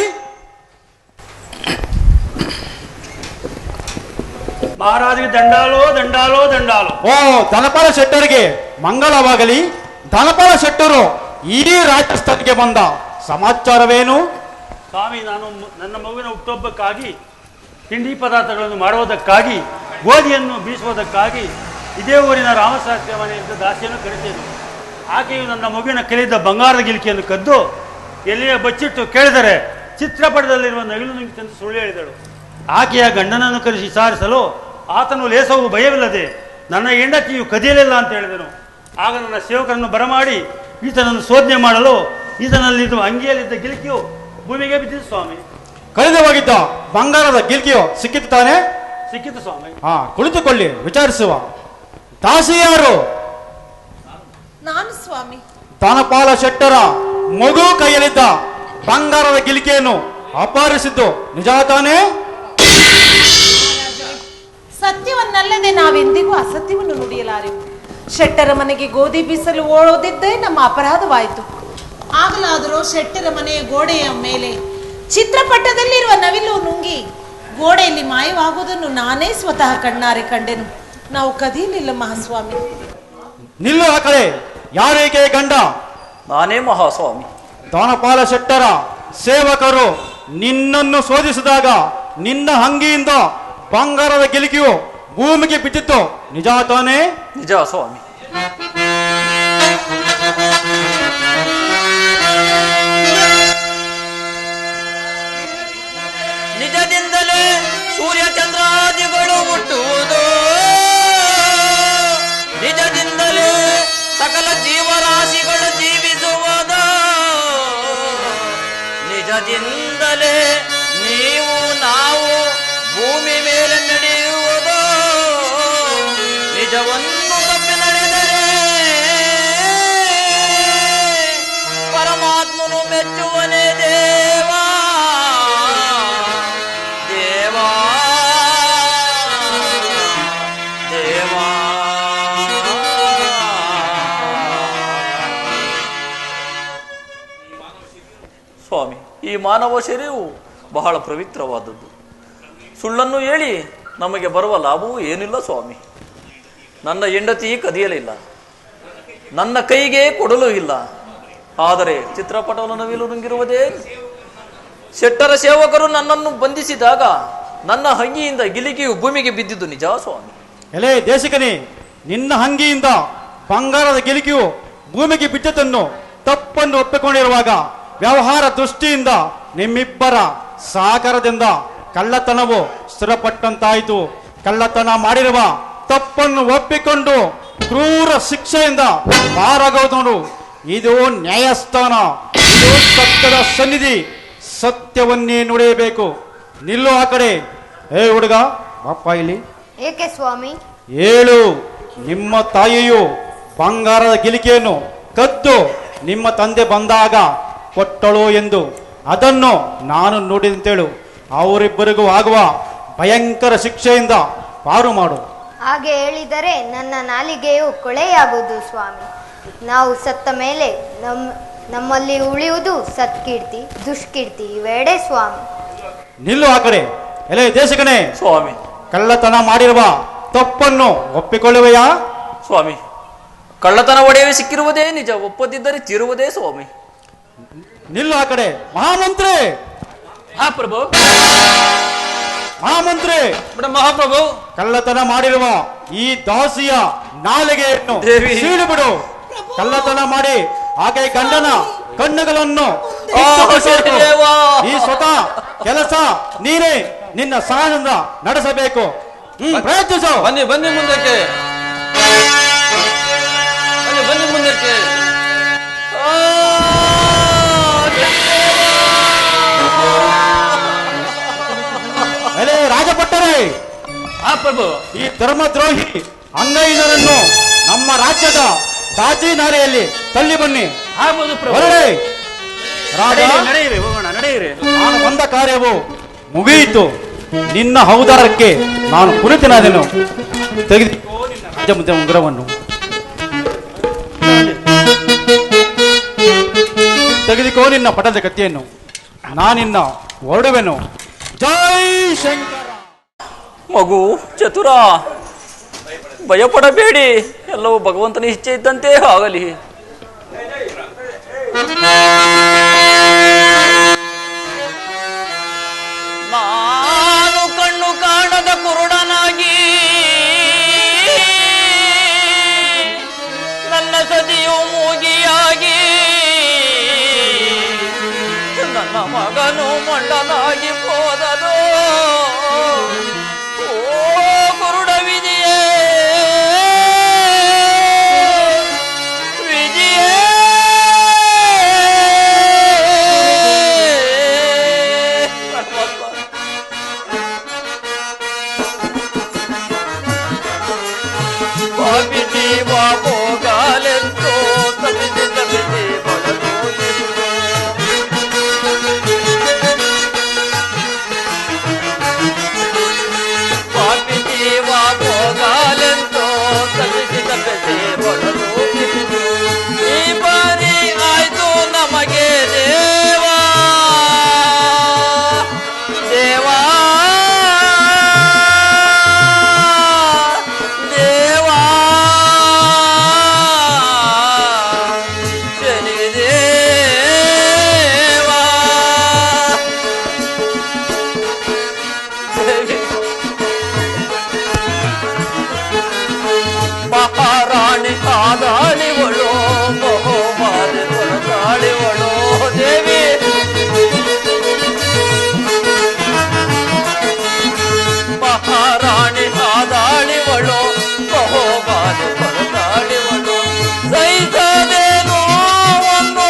ಮಹಾರಾಜರಿಗೆ ದಂಡಾಲೋ ದಂಡಾಲೋ ದಂಡಾಲೋ. ಓ, ಧನಪಾಲ ಶೆಟ್ಟರಿಗೆ ಮಂಗಳವಾಗಲಿ. ಧನಪಾಲ ಶೆಟ್ಟರು ಇಡೀ ರಾಜಸ್ಥಾನಕ್ಕೆ ಬಂದ ಸಮಾಚಾರವೇನು? ಸ್ವಾಮಿ, ನಾನು ನನ್ನ ಮಗುವಿನ ಹುಟ್ಟುಹಬ್ಬಕ್ಕಾಗಿ ತಿಂಡಿ ಪದಾರ್ಥಗಳನ್ನು ಮಾಡುವುದಕ್ಕಾಗಿ ಗೋಧಿಯನ್ನು ಬೀಸುವುದಕ್ಕಾಗಿ ಇದೇ ಊರಿನ ರಾಮಶಾಸ್ತ್ರಿ ಮನೆಯಿಂದ ದಾಸಿಯನ್ನು ಕರೆತೇನೆ. ಆಕೆಯು ನನ್ನ ಮಗುವಿನ ಕಲಿದ ಬಂಗಾರದ ಗಿಲ್ಕಿಯನ್ನು ಕದ್ದು ಎಲ್ಲಿಯೇ ಬಚ್ಚಿಟ್ಟು ಕೇಳಿದರೆ ಚಿತ್ರಪಟದಲ್ಲಿರುವ ನವಿಲು ನುಂಗಿ ತಂದು ಸುಳ್ಳು ಹೇಳಿದಳು. ಆಕೆಯ ಗಂಡನನ್ನು ಕರೆಸಿ ವಿಚಾರಿಸಲು ಆತನು ಲೇಸವು ಭಯವಿಲ್ಲದೆ ನನ್ನ ಹೆಂಡತಿಯು ಕದಿಯಲಿಲ್ಲ ಅಂತ ಹೇಳಿದನು. ಆಗ ನನ್ನ ಸೇವಕರನ್ನು ಬರಮಾಡಿ ಈತನನ್ನು ಶೋಧನೆ ಮಾಡಲು ಈತನಲ್ಲಿದ್ದ ಅಂಗಿಯಲ್ಲಿದ್ದ ಗಿಲ್ಕಿಯು ಭೂಮಿಗೆ ಬಿದ್ದಿದ್ದು ಸ್ವಾಮಿ. ಕಳೆದು ಹೋಗಿದ್ದ ಬಂಗಾರದ ಗಿಲ್ಕಿಯು ಸಿಕ್ಕಿತು ತಾನೆ? ಸಿಕ್ಕಿತು ಸ್ವಾಮಿ. ಹಾ, ಕುಳಿತುಕೊಳ್ಳಿ, ವಿಚಾರಿಸುವ. ದಾಸಿ ಯಾರು? ನಾನು ಸ್ವಾಮಿ. ಧನಪಾಲ ಶೆಟ್ಟರ ಮಗು ಕೈಯಲ್ಲಿದ್ದ ಬಂಗಾರದ ಗಿಲ್ಕಿಯನ್ನು ಅಪಹರಿಸಿದ್ದು ನಿಜ ತಾನೇ? ಸತ್ಯವನ್ನಲ್ಲದೆ ನಾವೆಂದಿಗೂ ಅಸತ್ಯವನ್ನು ನುಡಿಯಲಾರೆವು. ಶೆಟ್ಟರ ಮನೆಗೆ ಗೋಧಿ ಬೀಸಲು ಓಡೋದಿದ್ದೇ ನಮ್ಮ ಅಪರಾಧವಾಯಿತು. ಆಗಲಾದರೂ ಶೆಟ್ಟರ ಮನೆಯ ಗೋಡೆಯ ಮೇಲೆ ಚಿತ್ರಪಟದಲ್ಲಿರುವ ನವಿಲು ನುಂಗಿ ಗೋಡೆಯಲ್ಲಿ ಮಾಯವಾಗುವುದನ್ನು ನಾನೇ ಸ್ವತಃ ಕಣ್ಣಾರೆ ಕಂಡೆನು. ನಾವು ಕದಿಯಲಿಲ್ಲ ಮಹಾಸ್ವಾಮಿ. ನಿಲ್ಲು ಆ ಕಡೆ. ಯಾರೇಕೆ ಗಂಡ? ನಾನೇ ಮಹಾಸ್ವಾಮಿ. ಧನಪಾಲ ಶೆಟ್ಟರ ಸೇವಕರು ನಿನ್ನನ್ನು ಶೋಧಿಸಿದಾಗ ನಿನ್ನ ಅಂಗಿಯಿಂದ ಬಂಗಾರದ ಗಿಲ್ಕಿಯು ಭೂಮಿಗೆ ಬಿದ್ದಿತ್ತು ನಿಜ ತಾನೇ? ನಿಜ ಸ್ವಾಮಿ. ನಿಜದಿಂದಲೇ ಸೂರ್ಯ ಚಂದ್ರಾದಿಗಳು ಹುಟ್ಟುವುದು, ನಿಜದಿಂದಲೇ ಸಕಲ ಜೀವರಾಶಿಗಳು ಜೀವಿಸುವುದು, ನಿಜದಿಂದಲೇ ನೀವು ನಾವು ಭೂಮಿ ಮೇಲೆ ನಡೆಯುವುದು, ನಿಜವನ್ನು ತಪ್ಪಿ ನಡೆದರೆ ಪರಮಾತ್ಮನು ಮೆಚ್ಚುವನೇ ದೇವಾ ದೇವಾ ದೇವಾ. ಸ್ವಾಮಿ, ಈ ಮಾನವ ಶರೀರವು ಬಹಳ ಪವಿತ್ರವಾದದ್ದು. ಸುಳ್ಳನ್ನು ಹೇಳಿ ನಮಗೆ ಬರುವ ಲಾಭವೂ ಏನಿಲ್ಲ ಸ್ವಾಮಿ. ನನ್ನ ಹೆಂಡತಿ ಕದಿಯಲಿಲ್ಲ, ನನ್ನ ಕೈಗೆ ಕೊಡಲೂ ಇಲ್ಲ. ಆದರೆ ಚಿತ್ರಪಟವನ್ನು ನವಿಲು ನುಂಗಿರುವುದೇ. ಶೆಟ್ಟರ ಸೇವಕರು ನನ್ನನ್ನು ಬಂಧಿಸಿದಾಗ ನನ್ನ ಅಂಗಿಯಿಂದ ಗಿಲಿಕಿಯು ಭೂಮಿಗೆ ಬಿದ್ದಿದ್ದು ನಿಜ ಸ್ವಾಮಿ. ಎಲೆ ದೇಶಿಕನೇ, ನಿನ್ನ ಅಂಗಿಯಿಂದ ಬಂಗಾರದ ಗಿಲ್ಕಿಯು ಭೂಮಿಗೆ ಬಿದ್ದದನ್ನು ತಪ್ಪನ್ನು ಒಪ್ಪಿಕೊಂಡಿರುವಾಗ ವ್ಯವಹಾರ ದೃಷ್ಟಿಯಿಂದ ನಿಮ್ಮಿಬ್ಬರ ಸಹಕಾರದಿಂದ ಕಳ್ಳತನವು ಸ್ಥಿರಪಟ್ಟಂತಾಯಿತು. ಕಳ್ಳತನ ಮಾಡಿರುವ ತಪ್ಪನ್ನು ಒಪ್ಪಿಕೊಂಡು ಕ್ರೂರ ಶಿಕ್ಷೆಯಿಂದ ಪಾರಾಗುವುದು ಇದು ನ್ಯಾಯಸ್ಥಾನ, ಇದು ಸತ್ಯದ ಸನ್ನಿಧಿ. ಸತ್ಯವನ್ನೇ ನುಡಿಯಬೇಕು. ನಿಲ್ಲು ಆ ಕಡೆ. ಏ ಹುಡುಗ, ಅಪ್ಪ ಇಲ್ಲಿ. ಏಕೆ ಸ್ವಾಮಿ? ಹೇಳು, ನಿಮ್ಮ ತಾಯಿಯು ಬಂಗಾರದ ಗಿಲಿಕೆಯನ್ನು ಕದ್ದು ನಿಮ್ಮ ತಂದೆ ಬಂದಾಗ ಕೊಟ್ಟಳು ಎಂದು ಅದನ್ನು ನಾನು ನೋಡಿದಂತೇಳು. ಅವರಿಬ್ಬರಿಗೂ ಆಗುವ ಭಯಂಕರ ಶಿಕ್ಷೆಯಿಂದ ಪಾರು ಮಾಡು. ಹಾಗೆ ಹೇಳಿದರೆ ನನ್ನ ನಾಲಿಗೆಯು ಕೊಳೆಯಾಗುವುದು ಸ್ವಾಮಿ. ನಾವು ಸತ್ತ ಮೇಲೆ ನಮ್ಮಲ್ಲಿ ಉಳಿಯುವುದು ಸತ್ಕೀರ್ತಿ ದುಷ್ಕೀರ್ತಿ ಇವೆರಡೇ ಸ್ವಾಮಿ. ನಿಲ್ಲು ಆ ಕಡೆ. ಎಲೆ ದೇಶಕನೇ, ಸ್ವಾಮಿ ಕಳ್ಳತನ ಮಾಡಿರುವ ತಪ್ಪನ್ನು ಒಪ್ಪಿಕೊಳ್ಳುವೆಯಾ? ಸ್ವಾಮಿ, ಕಳ್ಳತನ ಒಡೆಯಲು ಸಿಕ್ಕಿರುವುದೇ ನಿಜ, ಒಪ್ಪದಿದ್ದರೆ ತೀರುವುದೇ ಸ್ವಾಮಿ. ನಿಲ್ಲು ಆ ಕಡೆ. ಮಹಾಮಂತ್ರಿ, ಹಾ ಪ್ರಭು. ಮಹಾಮಂತ್ರಿ, ಮಹಾಪ್ರಭು, ಕಳ್ಳತನ ಮಾಡಿರುವ ಈ ದಾಸಿಯ ನಾಲಿಗೆಯನ್ನು ದೇವಿ. ಸೀಳು ಬಿಡು. ಕಳ್ಳತನ ಮಾಡಿ ಆಕೆ ಗಂಡನ ಕಣ್ಣುಗಳನ್ನು ದೇವಾ. ಈ ಸ್ವತಃ ಕೆಲಸ ನೀನೇ ನಿನ್ನ ಸಹಾಯದಿಂದ ನಡೆಸಬೇಕು. ಪ್ರಯತ್ನಿಸು. ಬನ್ನಿ ಬನ್ನಿ ಮುಂದಕ್ಕೆ, ಬನ್ನಿ ಮುಂದಕ್ಕೆ. ಎಲೆ ರಾಜಭಟ್ಟರೇ, ಹಾ ಪ್ರಭು. ಈ ಧರ್ಮದ್ರೋಹಿ ಅಂಗೈನರನ್ನು ನಮ್ಮ ರಾಜ್ಯದ ದಾಚಿ ನಾಲೆಯಲ್ಲಿ ತಳ್ಳಿ ಬನ್ನಿ. ಆಗ್ಬೋದು ಪ್ರಭು. ಹೊರಡೆ. ರಾಜ, ನಡೆಯಿರಿ, ಹೋಗೋಣ, ನಡೆಯಿರಿ. ನಾನು ಬಂದ ಕಾರ್ಯವು ಮುಗಿಯಿತು. ನಿನ್ನ ಔದಾರಕ್ಕೆ ನಾನು ಪುನೀತನಾದೆನು. ತೆಗೆದುಕೋ ನಿನ್ನ ರಾಜ ಉಂಗುರವನ್ನು. ತೆಗೆದುಕೋ ನಿನ್ನ ಪಟದ ಕತ್ತಿಯನ್ನು. ನಾನಿನ್ನ ಹೊರಡುವೆನು. ಜೈ ಶಂಕರ. ಮಗು ಚತುರ, ಭಯಪಡಬೇಡಿ, ಎಲ್ಲವೂ ಭಗವಂತನ ಇಚ್ಛೆ ಇದ್ದಂತೆ ಆಗಲಿ. ನಾನು ಕಣ್ಣು ಕಾಣದ ಕುರುಡನಾಗಿ ನನ್ನ ಸತಿಯು ಮೂಗಿಯಾಗಿ ನನ್ನ ಮಗನು ಮಂಡನಾಗಿ ಹೋದನು. ಓ ಕುರುಡ ವಿಧಿಯೇ, ವಿಧಿಯೇ. ಪಾಪಿ ಜೀವ ಹೋಗಲೆಂತೋ ತಪ್ಪಿಸಿ ತಪ್ಪಿಸಿ ಬಳಲೋಗಿರುವೆ. ಪಾಪಿ ಜೀವ ಹೋಗಲೆಂತೋ ತಪ್ಪಿಸಿ ತಪ್ಪಿಸಿ ಬಳಲೋಗಿರುವೆ. ಈ ಬಾರಿ ಆಯ್ತು ನಮಗೆ ದೇವಾ, ದೇವಾ, ದೇವಾ, ಶನಿದೇವಾ. ಮಹಾರಾಣಿ ಕಾದಾಳಿವಳು, ಬಹುಮಾರಿ ಕೊರತಾಳಿವಳು ದೇವಿ. ಮಹಾರಾಣಿ ಕಾದಾಳಿವಳು, ಬಹುಮಾರಿ ಕೊರತಾಳಿವಳು. ಸಹಿಸದೇನೋ ಒಂದು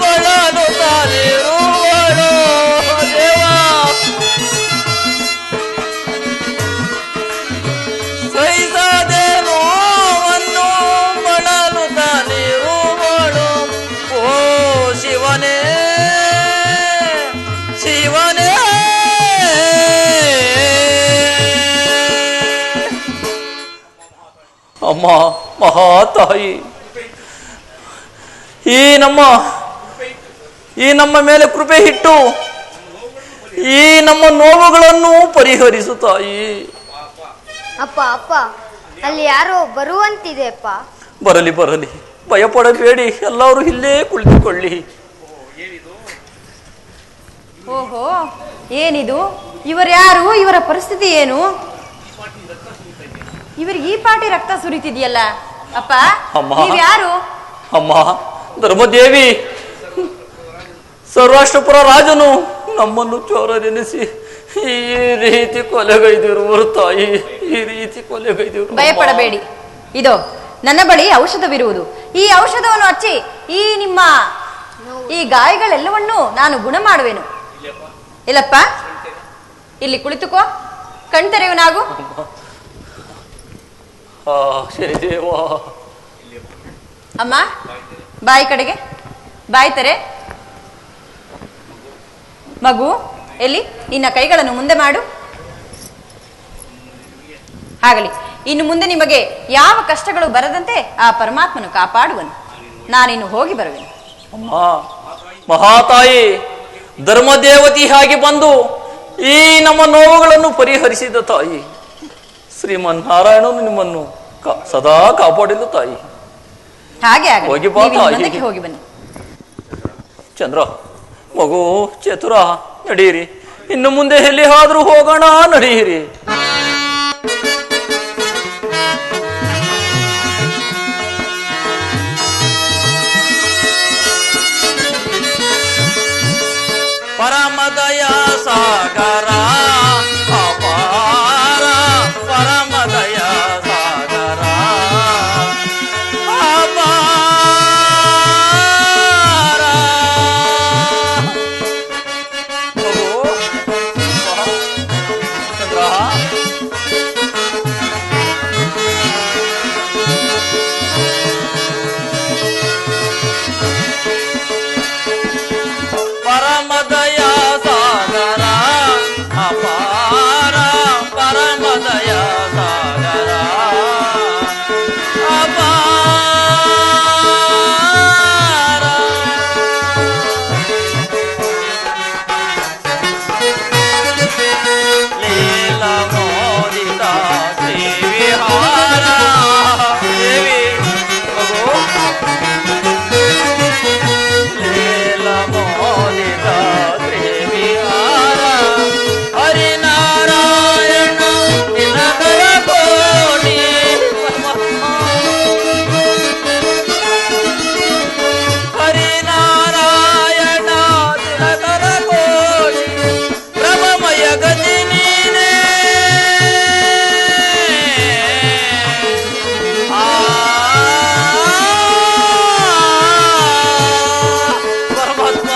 ಬಳಲು ತಾರಿರುವಳು ದೇವಾ. ಸಹಿಸದೇನೋ ಒಂದು ಬಳಲು ತಾರಿರುವಳು. ಓ ಶಿವನೇ, ಶಿವನೇ. ಅಮ್ಮ ಮಹಾತಾಯಿ, ಈ ನಮ್ಮ ಮೇಲೆ ಕೃಪೆ ಇಟ್ಟು ಈ ನಮ್ಮ ನೋವುಗಳನ್ನು ಪರಿಹರಿಸು ತಾಯಿ. ಅಪ್ಪ ಅಪ್ಪ, ಅಲ್ಲಿ ಯಾರೋ ಬರುವಂತಿದೆ ಅಪ್ಪ. ಬರಲಿ ಬರಲಿ, ಭಯಪಡಬೇಡಿ, ಎಲ್ಲರೂ ಇಲ್ಲೇ ಕುಳಿತುಕೊಳ್ಳಿ. ಓಹೋ, ಏನಿದು? ಇವರ್ಯಾರು? ಇವರ ಪರಿಸ್ಥಿತಿ ಏನು? ಇವರಿಗೆ ಈ ಪಾಟಿ ರಕ್ತ ಸುರಿತಿದೆಯಲ್ಲ. ಅಪ್ಪ, ಅಮ್ಮ. ನೀವ್ಯಾರು? ಅಮ್ಮ ಧರ್ಮದೇವಿ, ಸೌರಾಷ್ಟ್ರಪುರ ರಾಜನು ನಮ್ಮನ್ನು ಚೋರನೆನಿಸಿ ಈ ರೀತಿ ಕೊಲೆಗೈದಿರುವರು ತಾಯಿ, ಈ ರೀತಿ ಕೊಲೆಗೈದಿರು. ಭಯಪಡಬೇಡಿ, ಇದು ನನ್ನ ಬಳಿ ಔಷಧವಿರುವುದು. ಈ ಔಷಧವನ್ನು ಹಚ್ಚಿ ನಿಮ್ಮ ಈ ಗಾಯಗಳೆಲ್ಲವನ್ನೂ ನಾನು ಗುಣ ಮಾಡುವೆನು. ಇಲ್ಲಪ್ಪ, ಇಲ್ಲಿ ಕುಳಿತುಕೋ, ಕಣ್ತೆರೆಯು ನಾವು. ಶನಿದೇವ. ಅಮ್ಮ, ಬಾಯಿ ಕಡೆಗೆ. ಬಾಯ್ತರೆ. ಮಗು ಎಲ್ಲಿ? ನಿನ್ನ ಕೈಗಳನ್ನು ಮುಂದೆ ಮಾಡು. ಆಗಲಿ. ಇನ್ನು ಮುಂದೆ ನಿಮಗೆ ಯಾವ ಕಷ್ಟಗಳು ಬರದಂತೆ ಆ ಪರಮಾತ್ಮನು ಕಾಪಾಡುವನು. ನಾನಿನ್ನು ಹೋಗಿ ಬರುವೆನು. ಅಮ್ಮ, ಮಹಾತಾಯಿ ಧರ್ಮದೇವತಿ ಹಾಗೆ ಬಂದು ಈ ನಮ್ಮ ನೋವುಗಳನ್ನು ಪರಿಹರಿಸಿದ ತಾಯಿ ಶ್ರೀಮನ್ನಾರಾಯಣನು ನಿಮ್ಮನ್ನು ಸದಾ ಕಾಪಾಡಿದ ತಾಯಿ. ಹಾಗೆ ಹೋಗಿ ಬಾ ತಾಯಿ. ಹೋಗಿ ಬನ್ನಿ. ಚಂದ್ರ, ಮಗು, ಚತುರ, ನಡೀರಿ. ಇನ್ನು ಮುಂದೆ ಎಲ್ಲಿ ಆದ್ರೂ ಹೋಗೋಣ, ನಡೀರಿ. ಪರಮದಯ ಸಾಗರ ಅಪಾರ, ಪರಮದಯ ಸಾಗರ ಅಪಾರ. ಚಂದ್ರ, ಪರಮದಯ ಸಾಗರ ಅಪಾರ, ಪರಮದಯ ಸಾಗರ ಅಪಾರ. ಲೀಲ ಮೋದಿತ ಶ್ರೀ ವಿಹಾರ. ದೇವಿ ಮಗು, ಲೀಲ ಮೋದಿತ ಶ್ರೀ ವಿಹಾರ. ಹರಿನಾರಾಯಣ ದಿನಕರ ಕೋಟಿ. ಹರಿನಾರಾಯಣ ದಿನಕರ ಕೋಟಿ. ಪ್ರಭಮಯ ಗತಿ ನೀನೇ. ಪರಮಾತ್ಮ,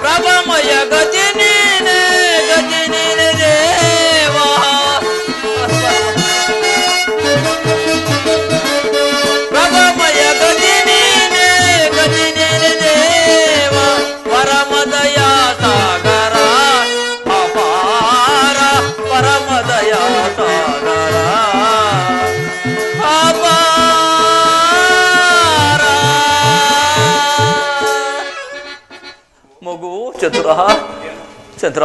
ಪ್ರಭಮಯ ಗತಿ ನೀನೆ, ಗತಿ ನೀನೆ ದೇವ. ಪ್ರಭಮಯ ಗತಿ ನೀನೆ, ಗತಿ ನೀನೆ ದೇವ. ಪರಮದಯ ಸಾಗರ ಅಪಾರ, ಪರಮದಯ ಸಾಗರ ಅಪಾರ. ಮಗು, ಚತುರ, ಚಂದ್ರ,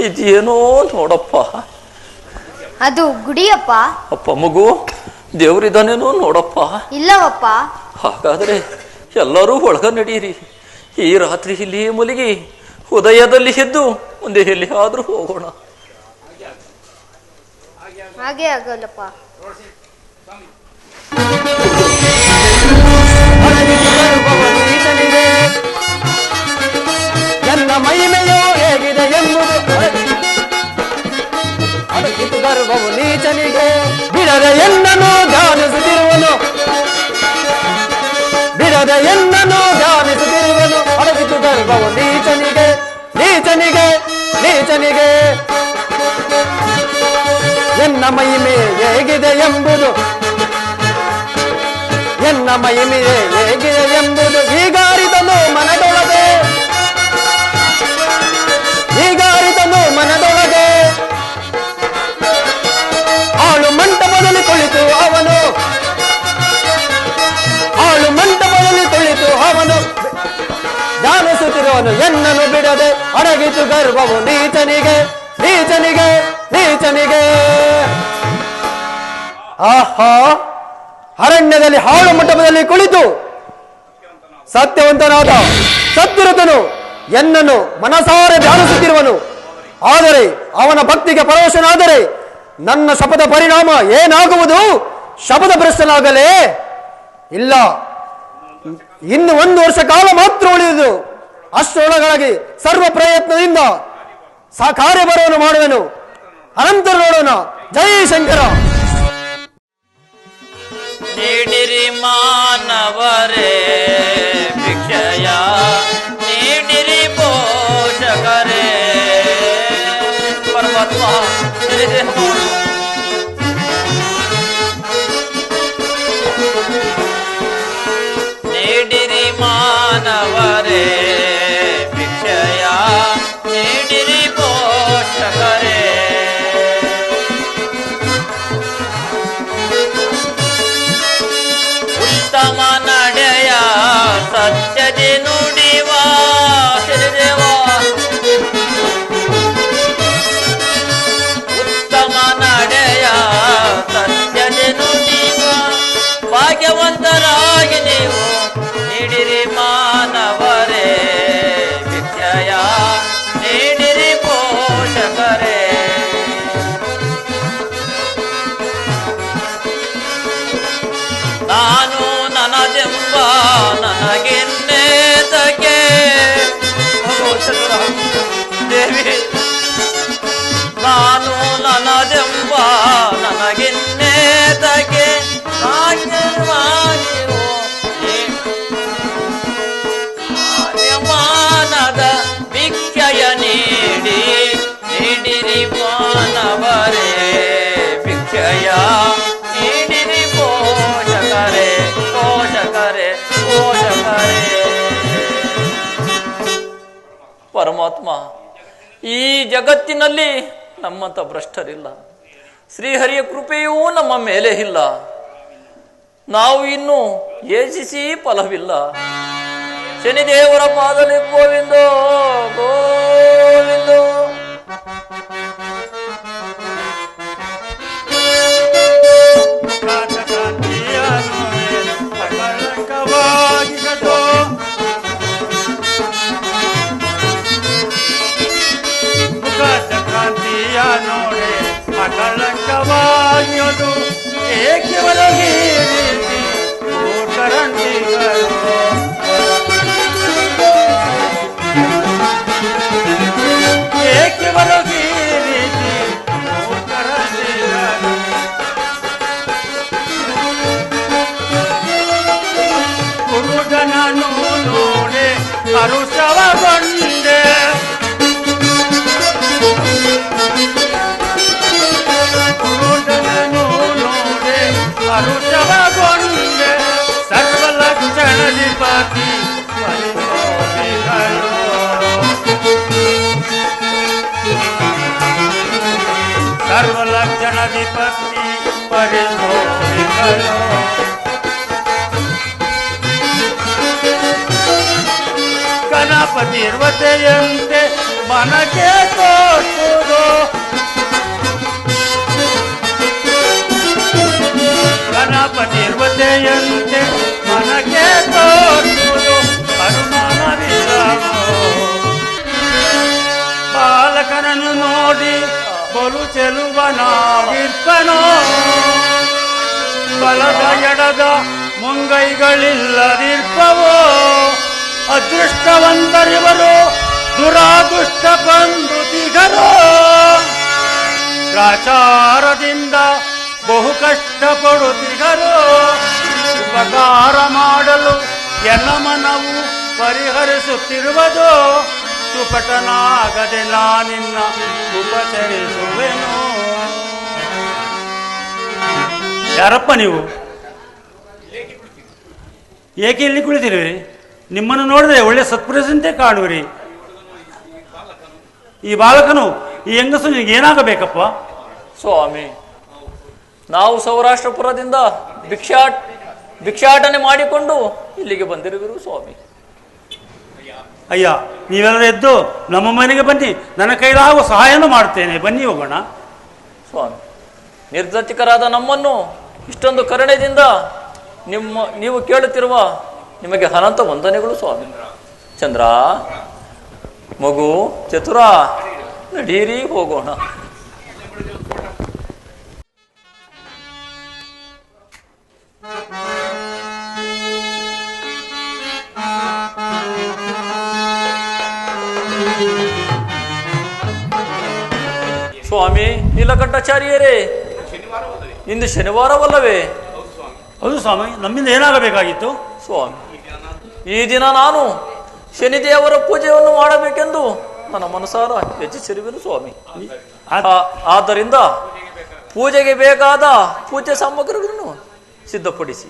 ಇದೇನೋ ನೋಡಪ್ಪ. ಅದು ಗುಡಿಯಪ್ಪ. ಅಪ್ಪ, ಮಗು, ದೇವರಿದ್ದಾನೇನೋ ನೋಡಪ್ಪ. ಇಲ್ಲವಪ್ಪ. ಹಾಗಾದ್ರೆ ಎಲ್ಲರೂ ಒಳಗ ನಡೀರಿ. ಈ ರಾತ್ರಿ ಇಲ್ಲಿ ಮಲಗಿ ಉದಯದಲ್ಲಿ ಎದ್ದು ಮುಂದೆ ಎಲ್ಲಿ ಆದ್ರೂ ಹೋಗೋಣ. ಹಾಗೆ ಆಗಲ್ಲಪ್ಪ. ಎನ್ನ ಮಹಿಮೆಯೋ ಹೇಗಿದೆ ಎಂಬುದು ಅಡಗಿತು ಗರ್ಭವು ನೀಚನಿಗೆ. ಬಿಡದ ಎನ್ನನು ಧ್ಯಾನಿಸುತ್ತಿರುವನು, ಬಿಡದ ಎನ್ನನು ಧ್ಯಾನಿಸುತ್ತಿರುವನು. ಅಡಗಿತು ಗರ್ಭವು ನೀಚನಿಗೆ, ನೀಚನಿಗೆ, ನೀಚನಿಗೆ. ಎನ್ನ ಮಹಿಮೆ ಹೇಗಿದೆ ಎಂಬುದು, ಎನ್ನ ಮಹಿಮೆ ಹೇಗಿದೆ ಎಂಬುದು ಹೀಗಾರಿದನು ಮನದೊಳಗೆ, ಹೀಗಾರಿದನು ಮನದೊಳಗೆ. ಆಳು ಮಂಟಪದಲ್ಲಿ ಕುಳಿತು ಅವನು, ಆಳು ಮಂಟಪದಲ್ಲಿ ಕುಳಿತು ಅವನು ಧ್ಯಾನಿಸುತ್ತಿರುವನು. ಎನ್ನನು ಬಿಡದೆ ಅಡಗಿತು ಗರ್ಭವು ನೀಚನಿಗೆ, ನೀಚನಿಗೆ, ನೀಚನಿಗೆ. ಆಹಾ, ಅರಣ್ಯದಲ್ಲಿ ಹಾಳು ಮಂಟಪದಲ್ಲಿ ಕುಳಿತು ಸತ್ಯವಂತನಾದ ಸದ್ಗುರುತನು ಎನ್ನನ್ನು ಮನಸಾರೆ ಧ್ಯಾನಿಸುತ್ತಿರುವನು. ಆದರೆ ಅವನ ಭಕ್ತಿಗೆ ಪರವಶನಾದರೆ ನನ್ನ ಶಪಥ ಪರಿಣಾಮ ಏನಾಗುವುದು? ಶಪಥ ಭ್ರಷ್ಟನಾಗಲೇ ಇಲ್ಲ. ಇನ್ನು 1 ವರ್ಷ ಕಾಲ ಮಾತ್ರ ಉಳಿಯುವುದು. ಅಷ್ಟರೊಳಗಾಗಿ ಸರ್ವ ಪ್ರಯತ್ನದಿಂದ ಕಾರ್ಯಭಾರವನ್ನು ಮಾಡುವೆನು. ಅನಂತರ ನೋಡೋಣ. ಜೈ ಶಂಕರ. ನೀಡಿರಿ ಮಾನವರೇ ಭಿಕ್ಷಯ, ನೀಡಿರಿ ಪೋಷಕರೇ. ಪರಮಾತ್ಮ ತಿಳಿದೆ ಸತ್ಯದಿ ನುಡಿವ ಶನಿದೇವ ಉತ್ತಮ ನಡೆಯ ಸತ್ಯದಿ ನುಡಿವ ಭಾಗ್ಯವಂತರಾಗಿ ನೀವು ನೀಡಿರಿ ಮಾನವರೇ ವಿದ್ಯೆಯ ನೀಡಿರಿ ಪೋಷಕರೇ ನಾನು ನನದೆಂಬ ನನಗೆನ್ನೇತಕ್ಕೆ ದೇವಿ ನಾನು ನನದೆಂಬ ನನಗೆನ್ನೇತಕ್ಕೆ ಮಾನದ ಭಿಕ್ಷಯ ನೀಡಿರಿ ಮಾನವರೇ ಭಿಕ್ಷಯ ನೀಡಿರಿ ಪೋಷಕರೇ ಪೋಷಕರೇ ಪೋಷಕರೇ ಪರಮಾತ್ಮ ಈ ಜಗತ್ತಿನಲ್ಲಿ ನಮ್ಮಂತ ಭ್ರಷ್ಟರಿಲ್ಲ ಶ್ರೀಹರಿಯ ಕೃಪೆಯೂ ನಮ್ಮ ಮೇಲೆ ಇಲ್ಲ ನಾವು ಇನ್ನು ಯೋಚಿಸಿ ಫಲವಿಲ್ಲ ಶನಿದೇವರ ಪಾದಲಿ ಗೋವಿಂದೋ ಗೋವಿಂದೋ ನೋಡೆ ಅಕಳಂಕವಾಗಿಯದು ಏಕೆವರೆಗೆ ಕರಂಟಿಗಳು ಏಕೆವರೆಗೆ ರೀತಿ ಕರಂಟಿಗಳು ಕುರುಡನನ್ನು ನೋಡೆ ಅರುಷವಗೊಂಡೆ ಅರುಷವಗೊಂಡೆ ಸರ್ವಲಕ್ಷಣಧಿಪತಿ ಪರಿಶೋಭಿಗಳು ಸರ್ವಲಕ್ಷಣಧಿಪತಿ ಪರಿಶೋಭಿಗಳು ಗಣಪತಿ ಇರ್ವತೆಯಂತೆ ಮನಕ್ಕೆ ತೋರ್ಪುದು ಗಣಪತಿ ಇರ್ವತೆಯಂತೆ ಮನಕ್ಕೆ ತೋರ್ಪುದು ಅನುಮಾನವಿಲ್ಲವೋ ಬಾಲಕನನ್ನು ನೋಡಿ ಬಲು ಚೆಲುವನಾಗಿರ್ಪನೋ ಬಲದ ಎಡದ ಮುಂಗೈಗಳಿಲ್ಲದಿರ್ಪವೋ ಅದೃಷ್ಟವಂತರಿವರು ದುರಾದೃಷ್ಟ ಬಂಧುತಿಗರು ಪ್ರಾಚಾರದಿಂದ ಬಹು ಕಷ್ಟಪಡುತ್ತಿಗರು ಉಪಕಾರ ಮಾಡಲು ಎಲ್ಲ ಮನವು ಪರಿಹರಿಸುತ್ತಿರುವುದು ಸುಪಟನಾಗದೆ ನಾನಿನ್ನ ಉಪಚರಿಸುವೆನು. ಯಾರಪ್ಪ ನೀವು? ಏಕೆ ಇಲ್ಲಿ ಕುಳಿತಿರುವಿರಿ? ನಿಮ್ಮನ್ನು ನೋಡಿದ್ರೆ ಒಳ್ಳೆ ಸತ್ಪುರುಷಂತೆ ಕಾಣುವಿರಿ. ಈ ಬಾಲಕನು ಈ ಹೆಂಗಸು ನಿನಗೆ ಏನಾಗಬೇಕಪ್ಪ? ಸ್ವಾಮಿ, ನಾವು ಸೌರಾಷ್ಟ್ರಪುರದಿಂದ ಭಿಕ್ಷಾಟನೆ ಮಾಡಿಕೊಂಡು ಇಲ್ಲಿಗೆ ಬಂದಿರುವಿರು ಸ್ವಾಮಿ. ಅಯ್ಯ, ನೀವೆಲ್ಲರೂ ಎದ್ದು ನಮ್ಮ ಮನೆಗೆ ಬನ್ನಿ, ನನ್ನ ಕೈಲಾಗುವ ಸಹಾಯನೂ ಮಾಡ್ತೇನೆ, ಬನ್ನಿ ಹೋಗೋಣ. ಸ್ವಾಮಿ, ನಿರ್ಗತಿಕರಾದ ನಮ್ಮನ್ನು ಇಷ್ಟೊಂದು ಕರುಣೆಯಿಂದ ನೀವು ಕೇಳುತ್ತಿರುವ ನಿಮಗೆ ಅನಂತ ವಂದನೆಗಳು ಸ್ವಾಮಿ. ಚಂದ್ರ, ಮಗು, ಚತುರ, ನಡೀರಿ ಹೋಗೋಣ. ಸ್ವಾಮಿ ನೀಲಕಂಠಾಚಾರ್ಯರೇ, ಇಂದು ಶನಿವಾರವಲ್ಲವೇ? ಹೌದು ಸ್ವಾಮಿ, ನಮ್ಮಿಂದ ಏನಾಗಬೇಕಾಗಿತ್ತು? ಸ್ವಾಮಿ, ಈ ದಿನ ನಾನು ಶನಿದೇವರ ಪೂಜೆಯನ್ನು ಮಾಡಬೇಕೆಂದು ನನ್ನ ಮನಸಾರ ಯೋಚಿಸಿರುವೆನು ಸ್ವಾಮಿ. ಆದ್ದರಿಂದ ಪೂಜೆಗೆ ಬೇಕಾದ ಪೂಜೆ ಸಾಮಗ್ರಿಗಳನ್ನು ಸಿದ್ಧಪಡಿಸಿ.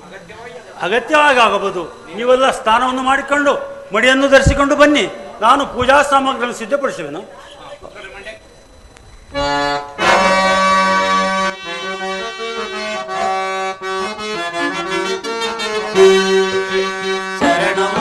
ಅಗತ್ಯವಾಗಿ ಆಗಬಹುದು. ನೀವೆಲ್ಲ ಸ್ನಾನವನ್ನು ಮಾಡಿಕೊಂಡು ಮಡಿಯನ್ನು ಧರಿಸಿಕೊಂಡು ಬನ್ನಿ, ನಾನು ಪೂಜಾ ಸಾಮಗ್ರಿಗಳನ್ನು ಸಿದ್ಧಪಡಿಸುವೆನು. ಶರಣಂ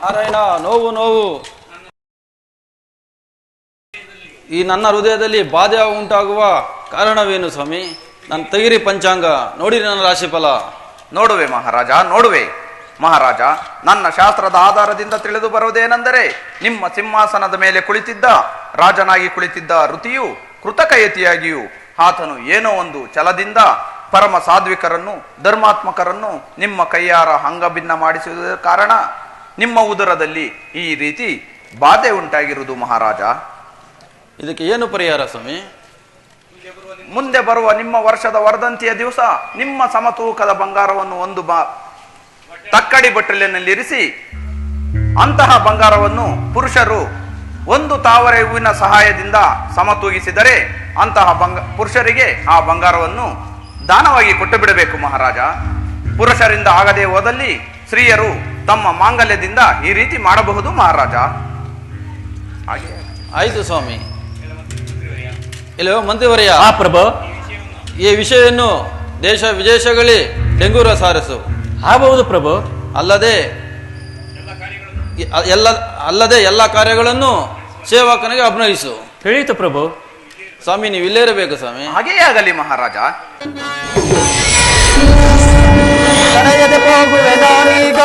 ನಾರಾಯಣ, ನೋವು ನೋವು. ಈ ನನ್ನ ಹೃದಯದಲ್ಲಿ ಬಾಧೆ ಉಂಟಾಗುವ ಕಾರಣವೇನು ಸ್ವಾಮಿ? ನಾನು ತೆಗಿರಿ ಪಂಚಾಂಗ, ನೋಡಿರಿ ನನ್ನ ರಾಶಿಫಲ. ನೋಡುವೆ ಮಹಾರಾಜ, ನೋಡುವೆ ಮಹಾರಾಜ. ನನ್ನ ಶಾಸ್ತ್ರದ ಆಧಾರದಿಂದ ತಿಳಿದು ಬರುವುದೇನೆಂದರೆ, ನಿಮ್ಮ ಸಿಂಹಾಸನದ ಮೇಲೆ ಕುಳಿತಿದ್ದ ರಾಜನಾಗಿ ಕುಳಿತಿದ್ದ ಋತಿಯು ಕೃತಕಯತಿಯಾಗಿಯೂ ಆತನು ಏನೋ ಒಂದು ಛಲದಿಂದ ಪರಮ ಸಾಧ್ವಿಕರನ್ನು ಧರ್ಮಾತ್ಮಕರನ್ನು ನಿಮ್ಮ ಕೈಯಾರ ಅಂಗಭಿನ್ನ ಮಾಡಿಸುವುದರ ಕಾರಣ ನಿಮ್ಮ ಉದರದಲ್ಲಿ ಈ ರೀತಿ ಬಾಧೆ ಉಂಟಾಗಿರುವುದು ಮಹಾರಾಜ. ಇದಕ್ಕೆ ಏನು ಪರಿಹಾರ ಸ್ವಾಮಿ? ಮುಂದೆ ಬರುವ ನಿಮ್ಮ ವರ್ಷದ ವರ್ಧಂತಿಯ ದಿವಸ ನಿಮ್ಮ ಸಮತೂಕದ ಬಂಗಾರವನ್ನು ಒಂದು ತಕ್ಕಡಿ ಬಟ್ಟಲಿನಲ್ಲಿರಿಸಿ ಅಂತಹ ಬಂಗಾರವನ್ನು ಪುರುಷರು ಒಂದು ತಾವರೆ ಹೂವಿನ ಸಹಾಯದಿಂದ ಸಮತೂಗಿಸಿದರೆ ಅಂತಹ ಪುರುಷರಿಗೆ ಆ ಬಂಗಾರವನ್ನು ದಾನವಾಗಿ ಕೊಟ್ಟು ಬಿಡಬೇಕು ಮಹಾರಾಜ. ಪುರುಷರಿಂದ ಆಗದೆ ಹೋದಲ್ಲಿ ಸ್ತ್ರೀಯರು ತಮ್ಮ ಮಾಂಗಲ್ಯದಿಂದ ಈ ರೀತಿ ಮಾಡಬಹುದು ಮಹಾರಾಜ. ಹಾಗೆ ಆಯ್ತು ಸ್ವಾಮಿ. ಇಲ್ಲೋ ಮಂತ್ರಿವರ್ಯ, ಪ್ರಭು, ಈ ವಿಷಯವನ್ನು ದೇಶ ವಿದೇಶಗಳೇ ಡೆಂಗೂರ ಸಾರಿಸು. ಆಗಬಹುದು ಪ್ರಭು. ಅಲ್ಲದೆ ಎಲ್ಲ ಕಾರ್ಯಗಳನ್ನು ಸೇವಕನಿಗೆ ಅಭಿನಯಿಸು. ತಿಳಿಯಿತು ಪ್ರಭು. ಸ್ವಾಮಿ, ನೀವು ಇಲ್ಲೇ ಇರಬೇಕು ಸ್ವಾಮಿ. ಹಾಗೆಯೇ ಆಗಲಿ ಮಹಾರಾಜ. ತಡೆಯದೆ ಹೋಗುವೆ ನಾನೀಗ,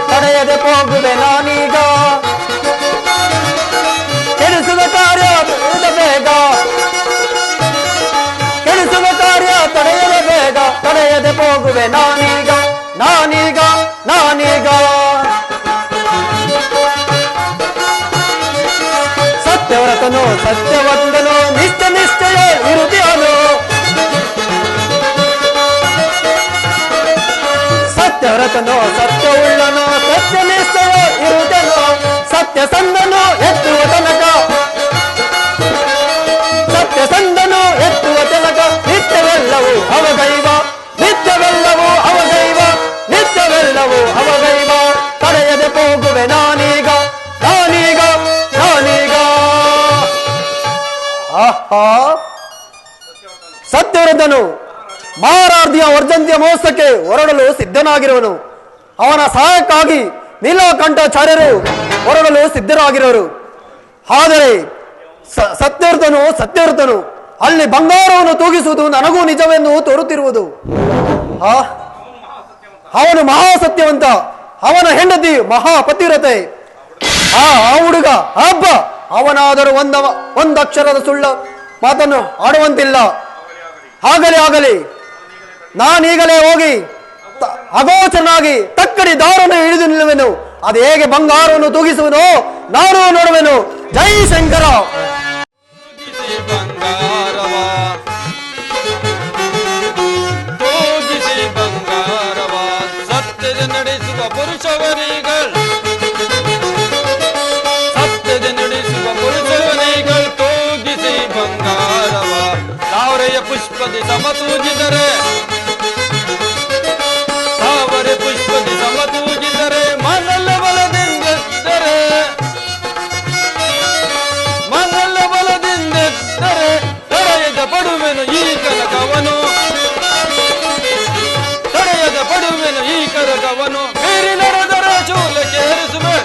ತಡೆಯದೆ ಹೋಗುವೆ ನಾನೀಗ, ಕೆಡಿಸುವ ಕಾರ್ಯ ಬೇಗ, ಕೆಡಿಸುವ ಕಾರ್ಯ ತಡೆಯದೆ ಬೇಗ, ತಡೆಯದೆ ಹೋಗುವೆ ನಾನೀಗ, ನಾನೀಗ, ನಾನೀಗ. ಸತ್ಯವ್ರತನು ಸತ್ಯವಂತನು ನಿಷ್ಠೆಯ ಇರುತ್ಯಾನು, ಸತ್ಯವ್ರತನು ಸತ್ಯವುಳ್ಳನು ಸತ್ಯನಿಷ್ಠೆಯ ಇರುವುದನು, ಸತ್ಯಸಂಧನು ಎತ್ತುವ ತನಕ, ಸತ್ಯಸಂಧನು ಎತ್ತುವ ತನಕ, ನಿತ್ಯವೆಲ್ಲವೂ ಅವಗೈವ, ನಿತ್ಯವೆಲ್ಲವೂ ಅವಗೈವ, ನಿತ್ಯವೆಲ್ಲವೂ ಅವಗೈವ. ತಡೆಯದೆ ಹೋಗುವೆ ನಾನೀಗ, ನಾನೀಗ, ನಾನೀಗ. ಆಹಾ, ಸತ್ಯವ್ರತನು ಮಹಾರಾರ್ಧಿಯ ವರ್ಧಂತಿಯ ಮಹೋತ್ಸವಕ್ಕೆ ಹೊರಡಲು ಸಿದ್ಧನಾಗಿರುವನು. ಅವನ ಸಹಾಯಕ್ಕಾಗಿ ನೀಲಕಂಠಾಚಾರ್ಯರು ಹೊರಡಲು ಸಿದ್ಧರಾಗಿರುವರು. ಆದರೆ ಸತ್ಯವ್ರತನು ಅಲ್ಲಿ ಬಂಗಾರವನ್ನು ತೂಗಿಸುವುದು ನನಗೂ ನಿಜವೆಂದು ತೋರುತ್ತಿರುವುದು. ಅವನು ಮಹಾಸತ್ಯವಂತ, ಅವನ ಹೆಂಡತಿ ಮಹಾಪತಿವ್ರತೆ. ಆ ಹುಡುಗ ಹಬ್ಬ, ಅವನಾದರೂ ಒಂದಕ್ಷರದ ಸುಳ್ಳು ಮಾತನ್ನು ಆಡುವಂತಿಲ್ಲ. ಆಗಲಿ, ನಾನೀಗಲೇ ಹೋಗಿ ಅಗೋಚರನಾಗಿ ತಕ್ಕಡಿ ದಾರನ್ನು ಹಿಡಿದು ನಿಲ್ಲುವೆನು. ಅದು ಹೇಗೆ ಬಂಗಾರವನ್ನು ತೂಗಿಸುವನು ನಾನು ನೋಡುವೆನು. ಜೈ ಶಂಕರ. ಸತ್ಯದ ನಡೆಸುವ ಪುರುಷವರಿಗಳು, ಸತ್ಯದ ನಡೆಸುವ ಪುರುಷವರಿಗಳು ತೂಗಿಸಿ ಬಂಗಾರವ, ತಾವರೆಯ ಪುಷ್ಪದಿ ಸಮತೂಗಿದರೆ, ತಾವರೆ ಪುಷ್ಪದಿ ಸಮತೂಗಿದರೆ, ಮನಲ್ಲ ಬಲದಿಂದೆತ್ತರೆ, ಮನಲ್ಲ ಬಲದಿಂದೆತ್ತರೆ, ತಡೆಯದ ಪಡುವೆನು ಈ ಕನಕವನು, ತಡೆಯದ ಪಡುವೆನು ಈ ಕನಕವನು. ಮೇರಿ ನಡೆದರೆ ಶೂಲಕ್ಕೆ ಏರಿಸುವೆ,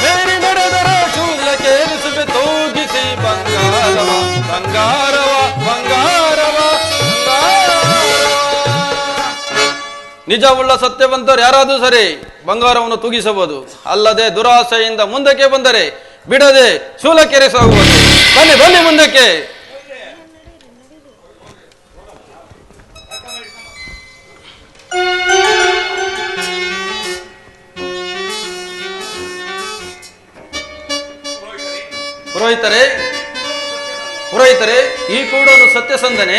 ಮೇರಿ ನಡೆದರೆ ಶೂಲಕ್ಕೆ ಏರಿಸುವೆ, ತೂಗಿಸಿ ಬಂಗಾರವ, ಬಂಗಾರವ, ಬಂಗಾರವ, ಬಂಗಾರವ. ನಿಜವುಳ್ಳ ಸತ್ಯವಂತರು ಯಾರಾದರೂ ಸರಿ ಬಂಗಾರವನ್ನು ತೂಗಿಸಬಹುದು. ಅಲ್ಲದೆ ದುರಾಸೆಯಿಂದ ಮುಂದಕ್ಕೆ ಬಂದರೆ ಬಿಡದೆ ಶೂಲಕ್ಕೆರೆಸಾಗುವುದು. ಬನ್ನಿ ಬನ್ನಿ ಮುಂದಕ್ಕೆ. ಪುರೋಹಿತರೆ, ಈ ಕೂಡನು ಸತ್ಯಸಂಧನೆ,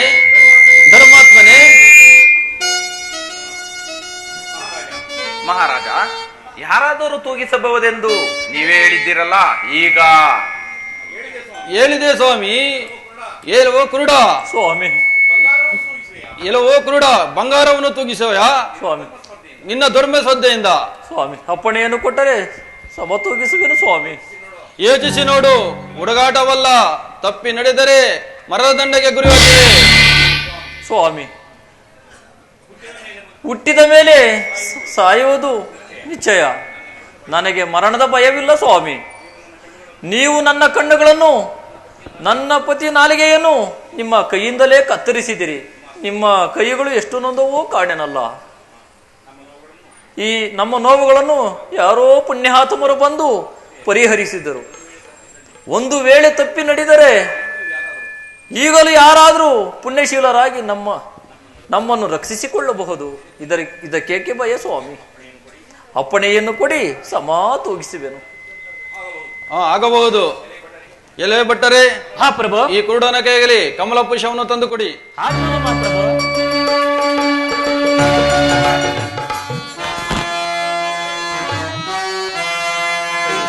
ಧರ್ಮಾತ್ಮನೆ. ಮಹಾರಾಜ, ಯಾರಾದರೂ ತೂಗಿಸಬಹುದೆಂದು ನೀವೇ ಹೇಳಿದ್ದೀರಲ್ಲ, ಈಗ ಹೇಳಿದೆ ಸ್ವಾಮಿ. ಏಲವೋ ಕುರುಡ ಸ್ವಾಮಿ, ಎಲ್ಲವೋ ಕುರುಡ, ಬಂಗಾರವನ್ನು ತೂಗಿಸೋಯಾ ಸ್ವಾಮಿ, ನಿನ್ನ ದುರ್ಮೆ ಶ್ರದ್ಧೆಯಿಂದ. ಸ್ವಾಮಿ, ಅಪ್ಪಣೆಯನ್ನು ಕೊಟ್ಟರೆ ಸಮ ತೂಗಿಸುವೆನು ಸ್ವಾಮಿ. ಯೋಚಿಸಿ ನೋಡು, ಹುಡುಗಾಟವಲ್ಲ. ತಪ್ಪಿ ನಡೆದರೆ ಮರದ ದಂಡೆಗೆ ಗುರಿಯಾಗಿದೆ ಸ್ವಾಮಿ. ಹುಟ್ಟಿದ ಮೇಲೆ ಸಾಯುವುದು ನಿಶ್ಚಯ. ನನಗೆ ಮರಣದ ಭಯವಿಲ್ಲ ಸ್ವಾಮಿ. ನೀವು ನನ್ನ ಕಣ್ಣುಗಳನ್ನು, ನನ್ನ ಪತಿ ನಾಲಿಗೆಯನ್ನು ನಿಮ್ಮ ಕೈಯಿಂದಲೇ ಕತ್ತರಿಸಿದಿರಿ. ನಿಮ್ಮ ಕೈಗಳು ಎಷ್ಟು ನೊಂದವೋ ಕಾಣೆನಲ್ಲ. ಈ ನಮ್ಮ ನೋವುಗಳನ್ನು ಯಾರೋ ಪುಣ್ಯಾತ್ಮರು ಬಂದು ಪರಿಹರಿಸಿದರು. ಒಂದು ವೇಳೆ ತಪ್ಪಿ ನಡೆದರೆ ಈಗಲೂ ಯಾರಾದರೂ ಪುಣ್ಯಶೀಲರಾಗಿ ನಮ್ಮನ್ನು ರಕ್ಷಿಸಿಕೊಳ್ಳಬಹುದು. ಇದಕ್ಕೇಕೆ ಭಯ ಸ್ವಾಮಿ? ಅಪ್ಪಣೆಯನ್ನು ಕೊಡಿ, ಸಮಾ ತೂಗಿಸುವೆನು. ಆಗಬಹುದು. ಎಲೆ ಭಟ್ಟರೆ, ಹಾ ಪ್ರಭು. ಈ ಕುರುಡನ ಕೈಯಲ್ಲಿ ಕಮಲ ಪುಷ್ಪವನ್ನು ತಂದು ಕೊಡಿ. ಪ್ರಭು.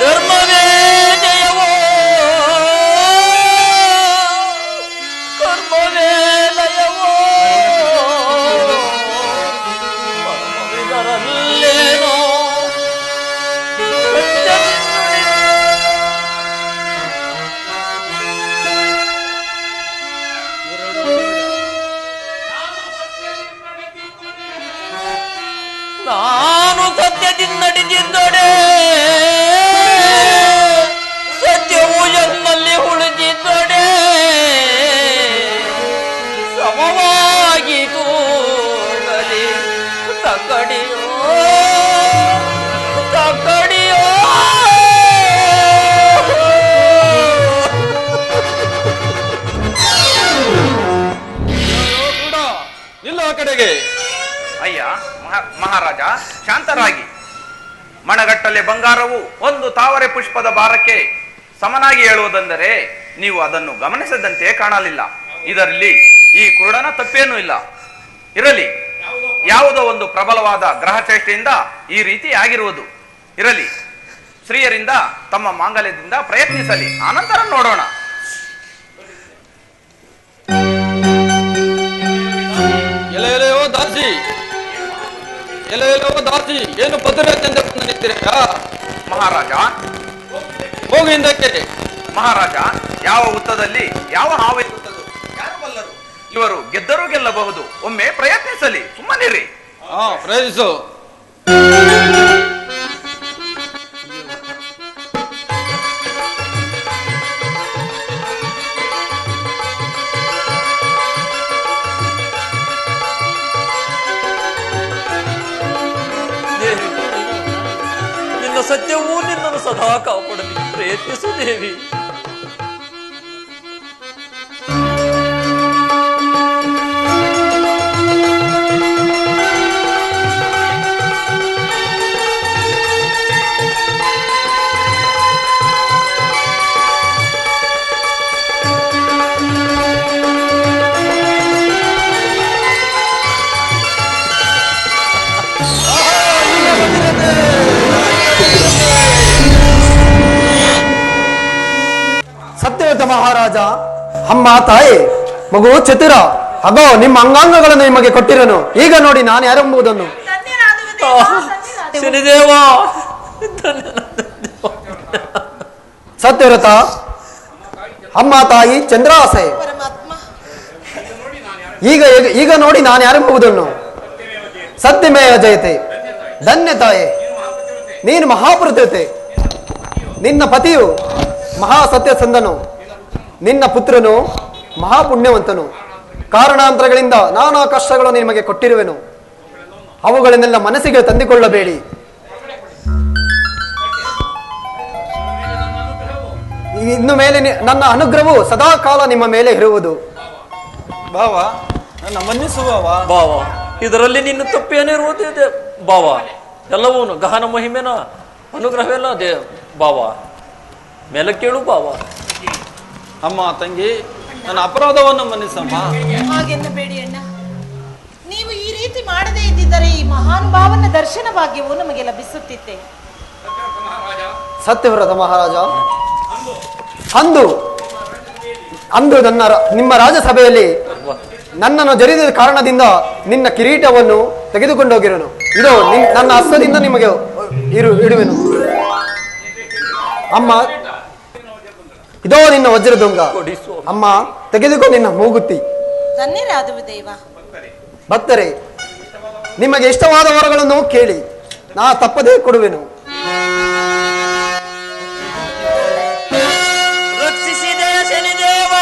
ಧರ್ಮವೇ ಜಯವೋ, ಕರ್ಮವೇ ಲಯವೋ, ಪರಮವಿದರಲ್ಲೇನೋ ನಾನು ಸತ್ಯದಿಂದ ನಡೆದಿದ್ದೊಡೆ, ಸತ್ಯವು ಎನ್ನಲ್ಲಿ ಉಳಿದಿದ್ದೊಡೆ, ಸಮವಾಗಿ ತೂಗಲಿ ತಕ್ಕಡಿಯೋ ತಕ್ಕಡಿಯೋ. ನಿಲ್ಲ ಆ ಕಡೆಗೆ. ಅಯ್ಯ ಮಹಾರಾಜ, ಶಾಂತರಾಗಿ. ಮಣಗಟ್ಟಲೆ ಬಂಗಾರವು ಒಂದು ತಾವರೆ ಪುಷ್ಪದ ಭಾರಕ್ಕೆ ಸಮನಾಗಿ ಹೇಳುವುದೆಂದರೆ ನೀವು ಅದನ್ನು ಗಮನಿಸದಂತೆ ಕಾಣಲಿಲ್ಲ. ಇದರಲ್ಲಿ ಈ ಕುರುಡನ ತಪ್ಪೇನೂ ಇಲ್ಲ. ಇರಲಿ, ಯಾವುದೋ ಒಂದು ಪ್ರಬಲವಾದ ಗ್ರಹ ಚೇಷ್ಟೆಯಿಂದ ಈ ರೀತಿ ಆಗಿರುವುದು. ಇರಲಿ, ಸ್ತ್ರೀಯರಿಂದ ತಮ್ಮ ಮಾಂಗಲ್ಯದಿಂದ ಪ್ರಯತ್ನಿಸಲಿ, ಆನಂತರ ನೋಡೋಣ. ಎಲೆಯೋ ದಾಸಿ, ಎಲೆಯೋ ದಾಸಿ, ಏನು ಪದರದಿಂದ ನಿಂತಿರಾ? ಮಹಾರಾಜ, ಹೋಗು ಹಿಂದಕ್ಕೆ. ಮಹಾರಾಜ, ಯಾವ ಹುತ್ತದಲ್ಲಿ ಯಾವ ಹಾವು ಇರುತ್ತದೋ ಯಾರು ಬಲ್ಲರು. ಇವರು ಗೆದ್ದರೂ ಗೆಲ್ಲಬಹುದು. ಒಮ್ಮೆ ಪ್ರಯತ್ನಿಸಲಿ, ಸುಮ್ಮನಿರಿ. ಪ್ರಯತ್ನಿಸು. ನಿನ್ನ ಸತ್ಯವೂ ನಿನ್ನನ್ನು ಸದಾ ಕಾಪಾಡಲಿ. ಪ್ರಯತ್ನಿಸು ದೇವಿ. ಸತ್ಯಯುತ ಮಹಾರಾಜ, ಅಮ್ಮ ತಾಯಿ, ಮಗು ಚತುರ, ಅಗೋ ನಿಮ್ಮ ಅಂಗಾಂಗಗಳನ್ನು ನಿಮಗೆ ಕೊಟ್ಟಿರನು. ಈಗ ನೋಡಿ ನಾನು ಯಾರೆಂಬುದನ್ನು. ಶನಿದೇವ, ಸತ್ಯವ್ರತ, ಅಮ್ಮ ತಾಯಿ ಚಂದ್ರಾಸೆ, ಈಗ ನೋಡಿ ನಾನು ಯಾರೆಂಬುದನ್ನು. ಸತ್ಯಮೇವ ಜಯತೆ. ಧನ್ಯ ತಾಯೆ, ನೀನು ಮಹಾಪೃತತೆ. ನಿನ್ನ ಪತಿಯು ಮಹಾ ಸತ್ಯಸಂಧನು, ನಿನ್ನ ಪುತ್ರನು ಮಹಾಪುಣ್ಯವಂತನು. ಕಾರಣಾಂತರಗಳಿಂದ ನಾನಾ ಕಷ್ಟಗಳು ನಿಮಗೆ ಕೊಟ್ಟಿರುವೆನು. ಅವುಗಳನ್ನೆಲ್ಲ ಮನಸ್ಸಿಗೆ ತಂದುಕೊಳ್ಳಬೇಡಿ. ಇನ್ನು ಮೇಲೆ ನನ್ನ ಅನುಗ್ರಹವು ಸದಾ ಕಾಲ ನಿಮ್ಮ ಮೇಲೆ ಇರುವುದು. ಭಾವ, ನನ್ನ ಮನ್ನಿಸುವವ. ಭಾವ, ಇದರಲ್ಲಿ ನಿನ್ನ ತಪ್ಪೇನಿರುವುದಿದೆ ಭಾವ. ಎಲ್ಲವೂ ಗಹನ ಮಹಿಮೆನ ಅನುಗ್ರಹವೆಲ್ಲ ಅದೇ ಭಾವ. ಮೇಲೆ ಕೇಳು ಭಾವ. ಅಮ್ಮ ತಂಗಿ, ನನ್ನ ಅಪರಾಧವನ್ನು ಮನ್ನಿಸಮ್ಮ. ಹಾಗೆನ್ನಬೇಡಿ ಅಣ್ಣ. ನೀವು ಈ ರೀತಿ ಮಾಡದೇ ಇದ್ದಿದ್ದರೆ ಈ ಮಹಾನುಭಾವನ ದರ್ಶನ ಭಾಗ್ಯವು ನಮಗೆ ಲಭಿಸುತ್ತಿತ್ತೆ. ಸತ್ಯವ್ರತ ಮಹಾರಾಜ, ಅಂದು ನಿಮ್ಮ ರಾಜಸಭೆಯಲ್ಲಿ ನನ್ನನ್ನು ಜರಿದ ಕಾರಣದಿಂದ ನಿನ್ನ ಕಿರೀಟವನ್ನು ತೆಗೆದುಕೊಂಡೋಗಿರೋನು. ಇದು ನನ್ನ ಹಸ್ತದಿಂದ ನಿಮಗೆ ಇಡುವೆನು. ಅಮ್ಮ, ಇದೋ ನಿನ್ನ ವಜ್ರದುಂಗ. ಅಮ್ಮ, ತೆಗೆದುಕೊ ನಿನ್ನ ಮೂಗುತಿ. ಧನ್ಯರಾದವು ದೇವ. ಭಕ್ತರೇ, ನಿಮಗೆ ಇಷ್ಟವಾದ ವರಗಳನ್ನು ಕೇಳಿ, ನಾ ತಪ್ಪದೇ ಕೊಡುವೆನು. ರಕ್ಷಿಸಿದೆ ಶನಿದೇವ,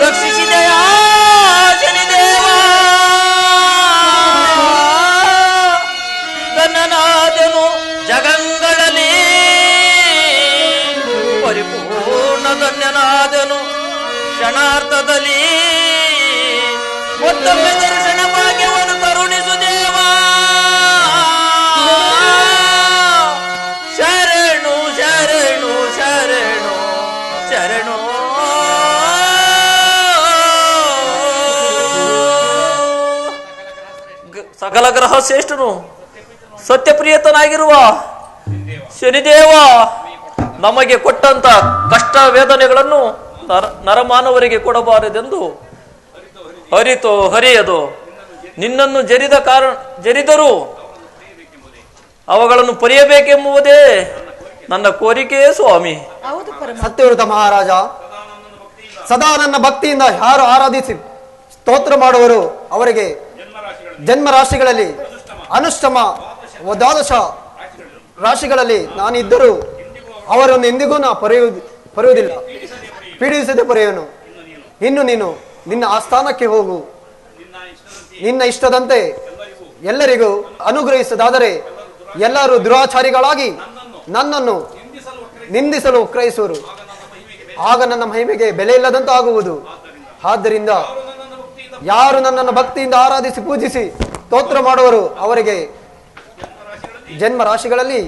ರಕ್ಷಿಸಿದೆಯ ಶನಿದೇವ, ಧನ್ಯನಾದನು ಜಗಂಗಳಲ್ಲಿ, ಪರಿಪೂರ್ಣ ಧನ್ಯನಾದನು ಕ್ಷಣಾರ್ಥದಲ್ಲಿ. ಮತ್ತೊಮ್ಮೆ ದರ್ಶನ ಭಾಗ್ಯವನ್ನು ಕರುಣಿಸು ದೇವ. ಶರಣು ಶರಣು ಶರಣು ಶರಣು. ಸಕಲ ಗ್ರಹ ಶ್ರೇಷ್ಠನು ಸತ್ಯಪ್ರಿಯತನಾಗಿರುವ ಶನಿದೇವ ನಮಗೆ ಕೊಟ್ಟಂತ ಕಷ್ಟ ವೇದನೆಗಳನ್ನು ನರಮಾನವರಿಗೆ ಕೊಡಬಾರದೆಂದು ಅರಿತು ಹರಿಯದು ನಿನ್ನನ್ನು ಜರಿದರೂ ಅವುಗಳನ್ನು ಪರಿಯಬೇಕೆಂಬುದೇ ನನ್ನ ಕೋರಿಕೆಯೇ ಸ್ವಾಮಿ. ಹೌದು ಪರಮ. ಸತ್ಯವ್ರತ ಮಹಾರಾಜ, ಸದಾ ನನ್ನ ಭಕ್ತಿಯಿಂದ ಯಾರು ಆರಾಧಿಸಿ ಸ್ತೋತ್ರ ಮಾಡುವರು ಅವರಿಗೆ ಜನ್ಮ ರಾಶಿಗಳಲ್ಲಿ ಅನುಷ್ಟಮ ದ್ವಾದಶ ರಾಶಿಗಳಲ್ಲಿ ನಾನಿದ್ದರೂ ಅವರನ್ನು ಎಂದಿಗೂ ನಾ ಪರೆಯುವುದಿಲ್ಲ, ಪೀಡಿಸದೆ ಪರೆಯುವನು. ಇನ್ನು ನೀನು ನಿನ್ನ ಆಸ್ಥಾನಕ್ಕೆ ಹೋಗು, ನಿನ್ನ ಇಷ್ಟದಂತೆ ಎಲ್ಲರಿಗೂ ಅನುಗ್ರಹಿಸದಾದರೆ ಎಲ್ಲರೂ ದುರಾಚಾರಿಗಳಾಗಿ ನನ್ನನ್ನು ನಿಂದಿಸಲು ವಕ್ರಯಿಸುವರು. ಆಗ ನನ್ನ ಮಹಿಮೆಗೆ ಬೆಲೆ ಇಲ್ಲದಂತಾಗುವುದು. ಆದ್ದರಿಂದ ಯಾರು ನನ್ನನ್ನು ಭಕ್ತಿಯಿಂದ ಆರಾಧಿಸಿ ಪೂಜಿಸಿ ಸ್ತೋತ್ರ ಮಾಡುವರು ಅವರಿಗೆ ಜನ್ಮ ರಾಶಿಗಳಲ್ಲಿ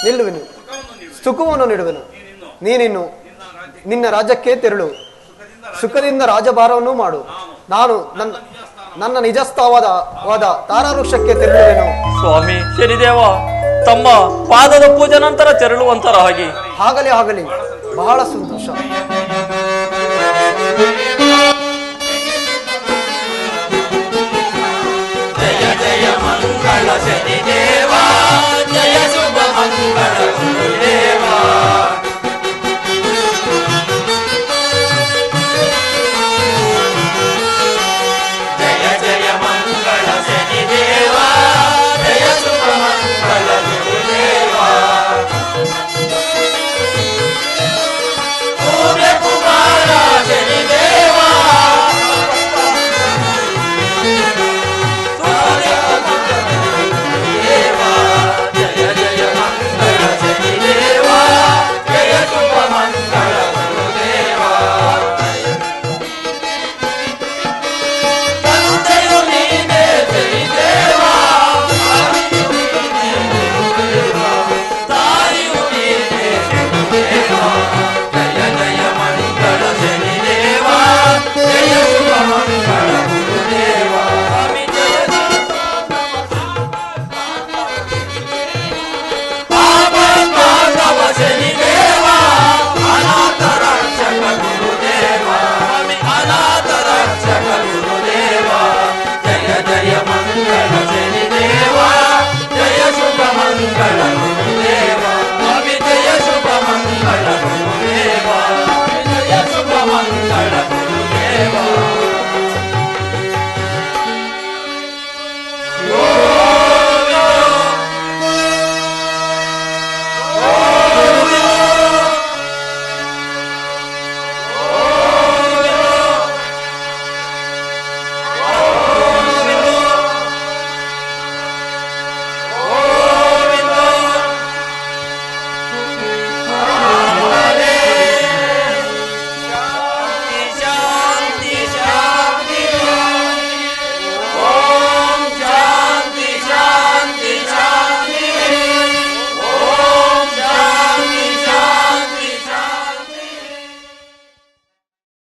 ನಿಲ್ಲುವೆನು, ಸುಖವನ್ನು ನೀಡುವೆನು. ನೀನಿನ್ನು ನಿನ್ನ ರಾಜ್ಯಕ್ಕೆ ತೆರಳು, ಸುಖದಿಂದ ರಾಜಭಾರವನ್ನು ಮಾಡು. ನಾನು ನನ್ನ ನಿಜಸ್ಥವಾದ ತಾರಾವೃಕ್ಷಕ್ಕೆ ತೆರಳುವೆನು. ಸ್ವಾಮಿ ಶನಿದೇವ ತಮ್ಮ ಪಾದದ ಪೂಜೆ ನಂತರ ತೆರಳುವಂತರ ಹಾಗೆ ಆಗಲಿ ಆಗಲಿ, ಬಹಳ ಸಂತೋಷ.